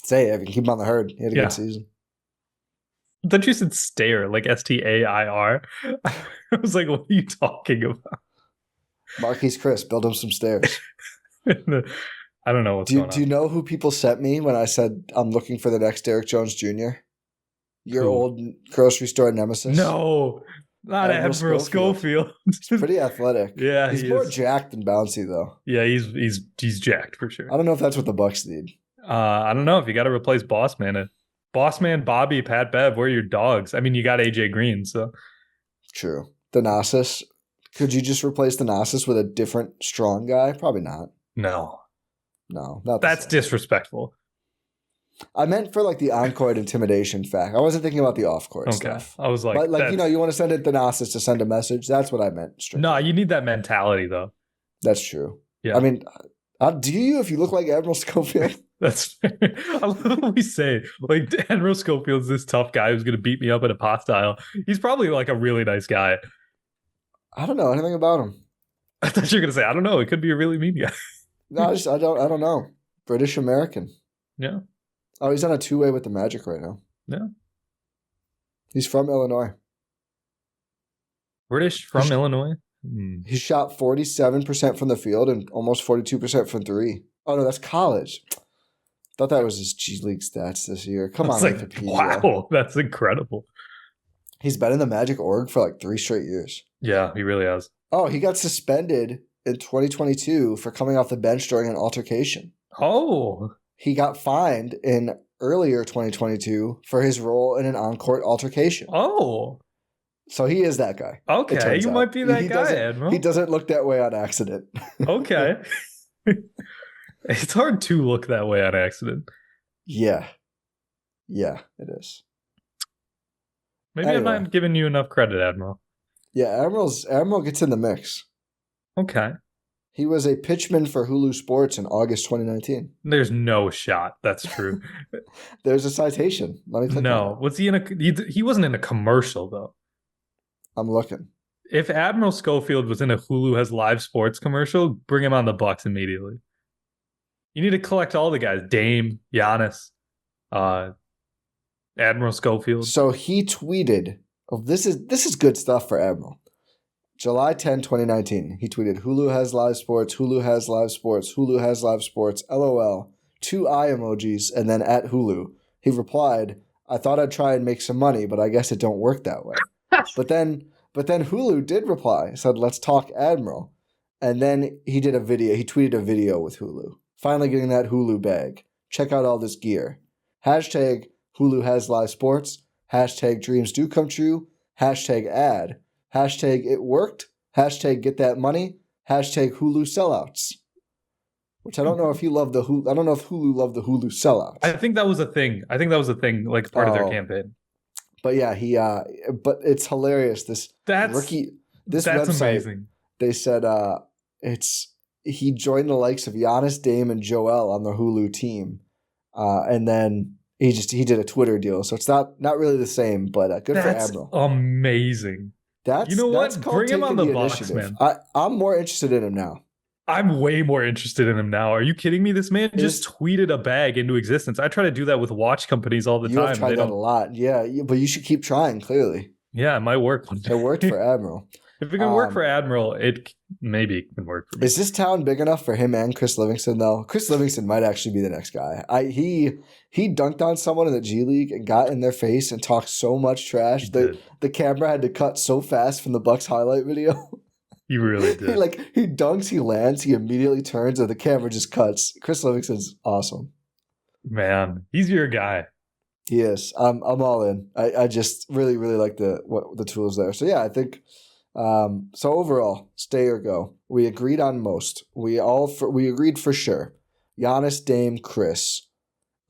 Stay. I can keep him on the Herd. He had a good season. I thought you said stair, like STAIR. I was like, what are you talking about? Marquise Chris, build him some stairs. I don't know what's going on. Do you know who people sent me when I said I'm looking for the next Derrick Jones Jr.? Your old grocery store nemesis? No, not Admiral Schofield. He's pretty athletic. Yeah, he's more jacked than bouncy though. Yeah, he's jacked for sure. I don't know if that's what the Bucks need. I don't know if you got to replace Boss Man. Bobby, Pat Bev, where are your dogs? I mean, you got AJ Green, so true. Thanasis. Could you just replace Thanasis with a different strong guy? Probably not. No, not that's disrespectful. I meant for like the on-court intimidation fact. I wasn't thinking about the off-court stuff. I was like, but you want to send it Thanasis to send a message. That's what I meant. No, you need that mentality though. That's true. Yeah. I mean, do you if you look like Admiral Schofield? That's fair. I love what we say. Like, Admiral Schofield's this tough guy who's going to beat me up at a pot style. He's probably like a really nice guy. I don't know anything about him. I thought you were going to say, I don't know. It could be a really mean guy. No, I don't know. British American. Yeah. Oh, he's on a two-way with the Magic right now. Yeah. He's from Illinois. British from Illinois? He shot 47% from the field and almost 42% from three. Oh, no, that's college. Thought that was his G League stats this year. Come on, like, wow, that's incredible. He's been in the Magic org for like 3 straight years. Yeah, he really has. Oh, he got suspended in 2022 for coming off the bench during an altercation. Oh. He got fined in earlier 2022 for his role in an on-court altercation. Oh. So he is that guy. Okay, you might be that guy, Admiral. He doesn't look that way on accident. Okay. It's hard to look that way on accident. Yeah. Yeah, it is. Maybe I'm not giving you enough credit, Admiral. Yeah, Admiral gets in the mix. Okay. He was a pitchman for Hulu Sports in August 2019. There's no shot that's true. There's a citation. Let me click on it. Was he in he wasn't in a commercial, though. I'm looking. If Admiral Schofield was in a Hulu Has Live Sports commercial, bring him on the Bucks immediately. You need to collect all the guys. Dame, Giannis, Admiral Schofield. So he tweeted, this is good stuff for Admiral. July 10, 2019, he tweeted, Hulu has live sports, Hulu has live sports, Hulu has live sports, LOL, 2 eye emojis, and then at Hulu. He replied, I thought I'd try and make some money, but I guess it don't work that way. But then Hulu did reply, said, let's talk Admiral. And then he did a video. He tweeted a video with Hulu. Finally getting that Hulu bag. Check out all this gear. Hashtag Hulu has live sports. Hashtag dreams do come true. Hashtag ad. Hashtag it worked. Hashtag get that money. Hashtag Hulu sellouts. Which I don't know if you love the Hulu. I don't know if Hulu loved the Hulu sellouts. I think that was a thing. Like part of their campaign. But yeah, but it's hilarious. That's website, amazing. They said he joined the likes of Giannis, Dame, and Joel on the Hulu team, and then he did a Twitter deal. So it's not really the same, but good for Admiral. Amazing. You know what? Bring him on the Bucks, man. I'm more interested in him now. I'm way more interested in him now. Are you kidding me? This man just tweeted a bag into existence. I try to do that with watch companies all the time. You've tried that a lot. Yeah, but you should keep trying, clearly. Yeah, it might work one day. It worked for Admiral. If it can work for Admiral, it maybe can work for me. Is this town big enough for him and Khris Livingston, though? Khris Livingston might actually be the next guy. He dunked on someone in the G League and got in their face and talked so much trash. The camera had to cut so fast from the Bucks highlight video. He really did. He dunks, he lands, he immediately turns, and the camera just cuts. Khris Livingston's awesome. Man, he's your guy. He is. I'm all in. I just really, really like the tools there. So yeah, I think so overall, stay or go. We agreed on most. We agreed for sure. Giannis, Dame, Khris,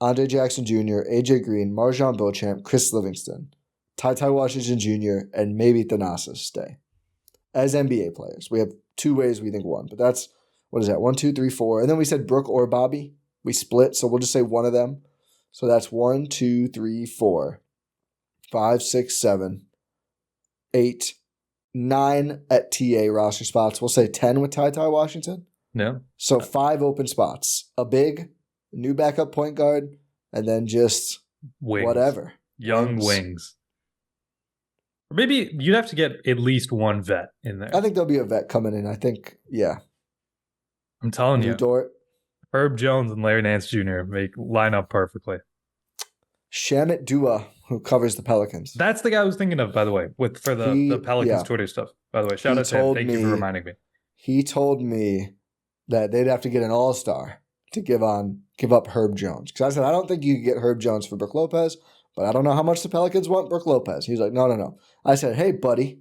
Andre Jackson Jr., AJ Green, Marjon Beauchamp, Khris Livingston, TyTy Washington Jr., and maybe Thanasis stay. As NBA players, we have 2 ways we think one, but that's, what is that? 1, 2, 3, 4. And then we said Brook or Bobby. We split, so we'll just say one of them. So that's 1, 2, 3, 4, 5, 6, 7, 8, 9 at TA roster spots. We'll say 10 with TyTy Washington. No. So 5 open spots. A big, new backup point guard, and then just wings. Whatever. Young wings. Or maybe you'd have to get at least one vet in there. I think there'll be a vet coming in. I think, yeah. I'm telling you. Dort. Herb Jones and Larry Nance Jr. line up perfectly. Shamit Dua, who covers the Pelicans. That's the guy I was thinking of, by the way, for the Pelicans Twitter stuff. By the way, shout out to him. Thank you for reminding me. He told me that they'd have to get an all-star to give up Herb Jones. Because I said, I don't think you could get Herb Jones for Brook Lopez, but I don't know how much the Pelicans want Brook Lopez. He was like, no. I said, hey, buddy,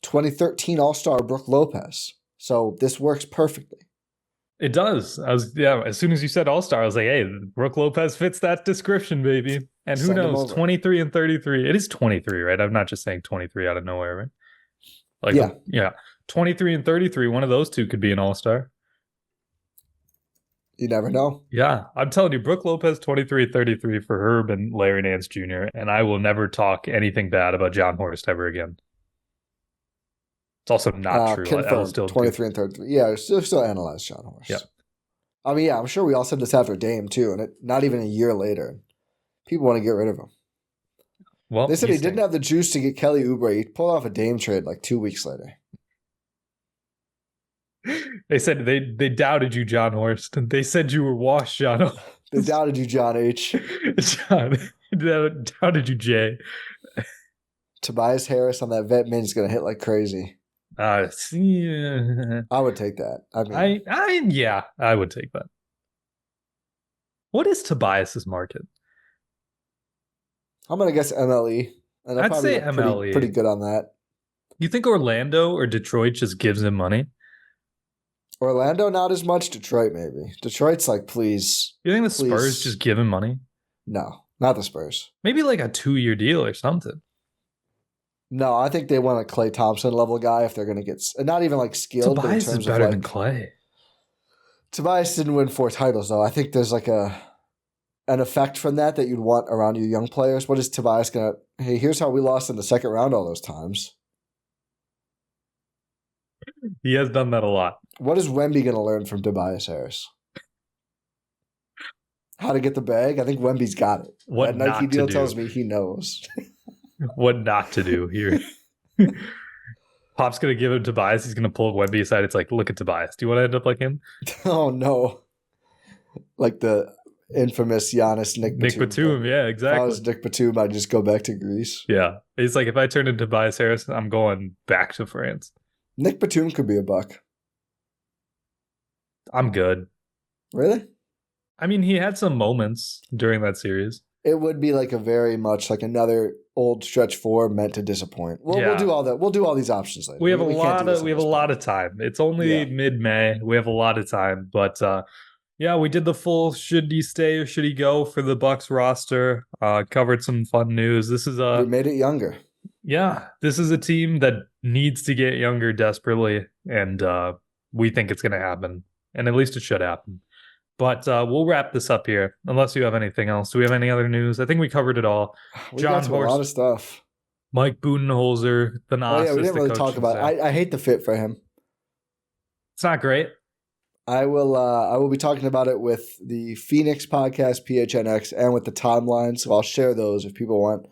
2013 All-Star Brook Lopez. So this works perfectly. It does. As soon as you said All-Star, I was like, hey, Brook Lopez fits that description, baby. And who knows, 23 and 33. It is 23, right? I'm not just saying 23 out of nowhere, right? Yeah. 23 and 33, one of those two could be an All-Star. You never know. Yeah, I'm telling you, Brook Lopez, 23-33 for Herb and Larry Nance Jr., and I will never talk anything bad about Jon Horst ever again. It's also not true. Confirmed, 23 and 33. Yeah, still analyze Jon Horst. Yeah. I mean, yeah, I'm sure we all said this after Dame, too, and not even a year later. People want to get rid of him. Well, they said he didn't have the juice to get Kelly Oubre. He pulled off a Dame trade like 2 weeks later. They said they doubted you, Jon Horst. They said you were washed, John. They doubted you, John H. John, doubted you, Jay. Tobias Harris on that vet min is going to hit like crazy. Yeah. I would take that. I would take that. What is Tobias's market? I'm going to guess MLE. And they'll I'd probably say look MLE. pretty good on that. You think Orlando or Detroit just gives him money? Orlando, not as much. Detroit, maybe. Detroit's like, please. You think the Spurs just give him money? No, not the Spurs. Maybe like a 2-year deal or something. No, I think they want a Klay Thompson level guy if they're going to get, not even like skilled. Tobias but in terms is better of than Klay. Tobias didn't win 4 titles though. I think there's like an effect from that you'd want around your young players. What is Tobias going to? Hey, here's how we lost in the second round all those times. He has done that a lot. What is Wemby going to learn from Tobias Harris? How to get the bag? I think Wemby's got it. What that Nike deal do. tells me he knows. What not to do here. Pop's going to give him Tobias. He's going to pull Wemby aside. It's like, look at Tobias. Do you want to end up like him? Oh, no. Like the infamous Giannis Nick Batum. Yeah, exactly. If I was Nick Batum, I'd just go back to Greece. Yeah. He's like, if I turn into Tobias Harris, I'm going back to France. Nick Batum could be a Buck. I'm good. Really? I mean, he had some moments during that series. It would be like a very much like another old stretch 4 meant to disappoint. Well, Yeah. we'll do all that. We'll do all these options later. We have a lot of time. It's only mid-May. We have a lot of time, but yeah, we did the full should he stay or should he go for the Bucks roster. Covered some fun news. This is we made it younger. Yeah, this is a team that needs to get younger desperately, and we think it's going to happen, and at least it should happen. But we'll wrap this up here, unless you have anything else. Do we have any other news? I think we covered it all. Jon Horst, a lot of stuff. Mike Budenholzer, the Oh yeah, we didn't really talk about it. I hate the fit for him. It's not great. I will be talking about it with the Phoenix podcast, PHNX, and with the timeline. So I'll share those if people want,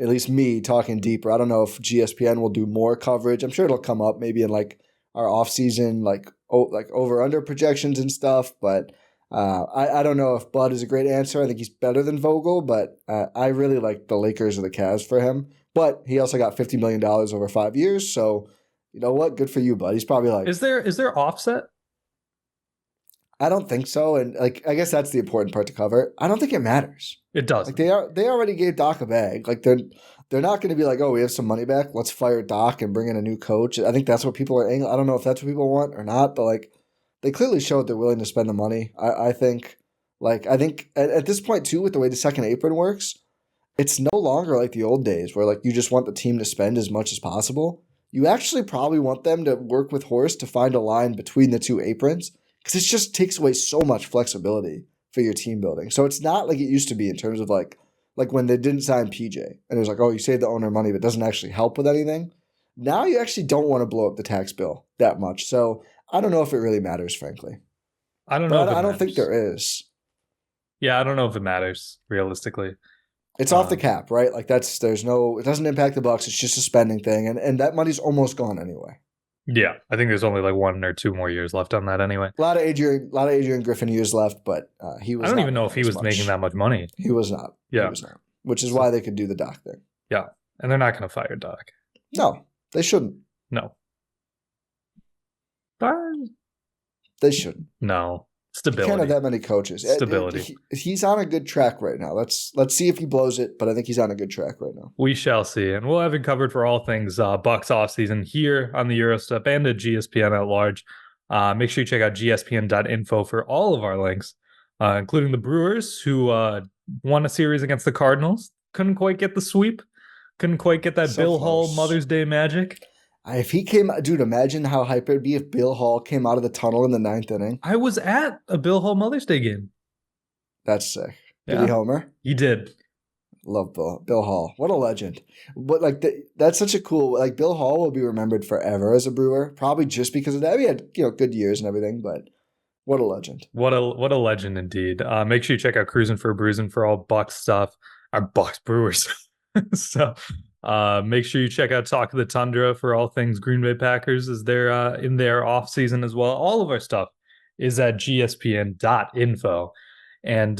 at least me talking deeper. I don't know if GSPN will do more coverage. I'm sure it'll come up maybe in like our offseason, like over-under projections and stuff. But I don't know if Bud is a great answer. I think he's better than Vogel, but I really like the Lakers or the Cavs for him. But he also got $50 million over 5 years. So you know what? Good for you, Bud. He's probably like... Is there offset? I don't think so, and like I guess that's the important part to cover. I don't think it matters. It does. Like they already gave Doc a bag. Like they're not going to be like, oh, we have some money back. Let's fire Doc and bring in a new coach. I think that's what people are angling. I don't know if that's what people want or not, but like they clearly showed they're willing to spend the money. I think at this point too, with the way the second apron works, it's no longer like the old days where like you just want the team to spend as much as possible. You actually probably want them to work with Horst to find a line between the two aprons. Because it just takes away so much flexibility for your team building. So it's not like it used to be in terms of like when they didn't sign PJ. And it was like, oh, you save the owner money, but it doesn't actually help with anything. Now you actually don't want to blow up the tax bill that much. So I don't know if it really matters, frankly. I don't know. I don't think there is. Yeah, I don't know if it matters, realistically. It's off the cap, right? Like it doesn't impact the Bucks. It's just a spending thing. And that money's almost gone anyway. Yeah, I think there's only like 1 or 2 more years left on that anyway. A lot of Adrian Griffin years left, but he was. I don't even know if he was making that much money. He was not. Yeah, he was not. Which is why they could do the Doc thing. Yeah, and they're not going to fire Doc. No, they shouldn't. No, they shouldn't. No stability. You can't have that many coaches. Stability. He's on a good track right now. Let's see if he blows it, but I think he's on a good track right now. We shall see, and we'll have it covered for all things Bucks offseason here on the Gyro Step and at GSPN at large. Make sure you check out gspn.info for all of our links, including the Brewers, who won a series against the Cardinals. Couldn't quite get the sweep. Couldn't quite get that so Bill close. Hall Mother's Day magic. If he came, dude, imagine how hype it'd be if Bill Hall came out of the tunnel in the 9th inning. I was at a Bill Hall Mother's Day game. That's sick. Did he homer? He did. Love Bill Hall. What a legend. But like that's such a cool, like Bill Hall will be remembered forever as a Brewer, probably just because of that. He had, good years and everything, but what a legend. What a legend indeed. Make sure you check out Cruising for a Bruising for all Bucks stuff. Our Bucks Brewers. So make sure you check out Talk of the Tundra for all things Green Bay Packers as they're in their off season as well. All of our stuff is at gspn.info. And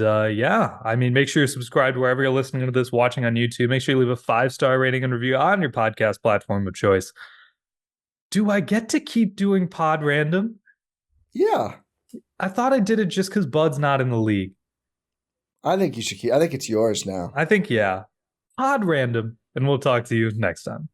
make sure you're subscribed wherever you're listening to this, watching on YouTube. Make sure you leave a 5-star rating and review on your podcast platform of choice. Do I get to keep doing Pod Random? Yeah. I thought I did it just because Bud's not in the league. I think you should keep. I think it's yours now. I think, yeah. pod random, and we'll talk to you next time.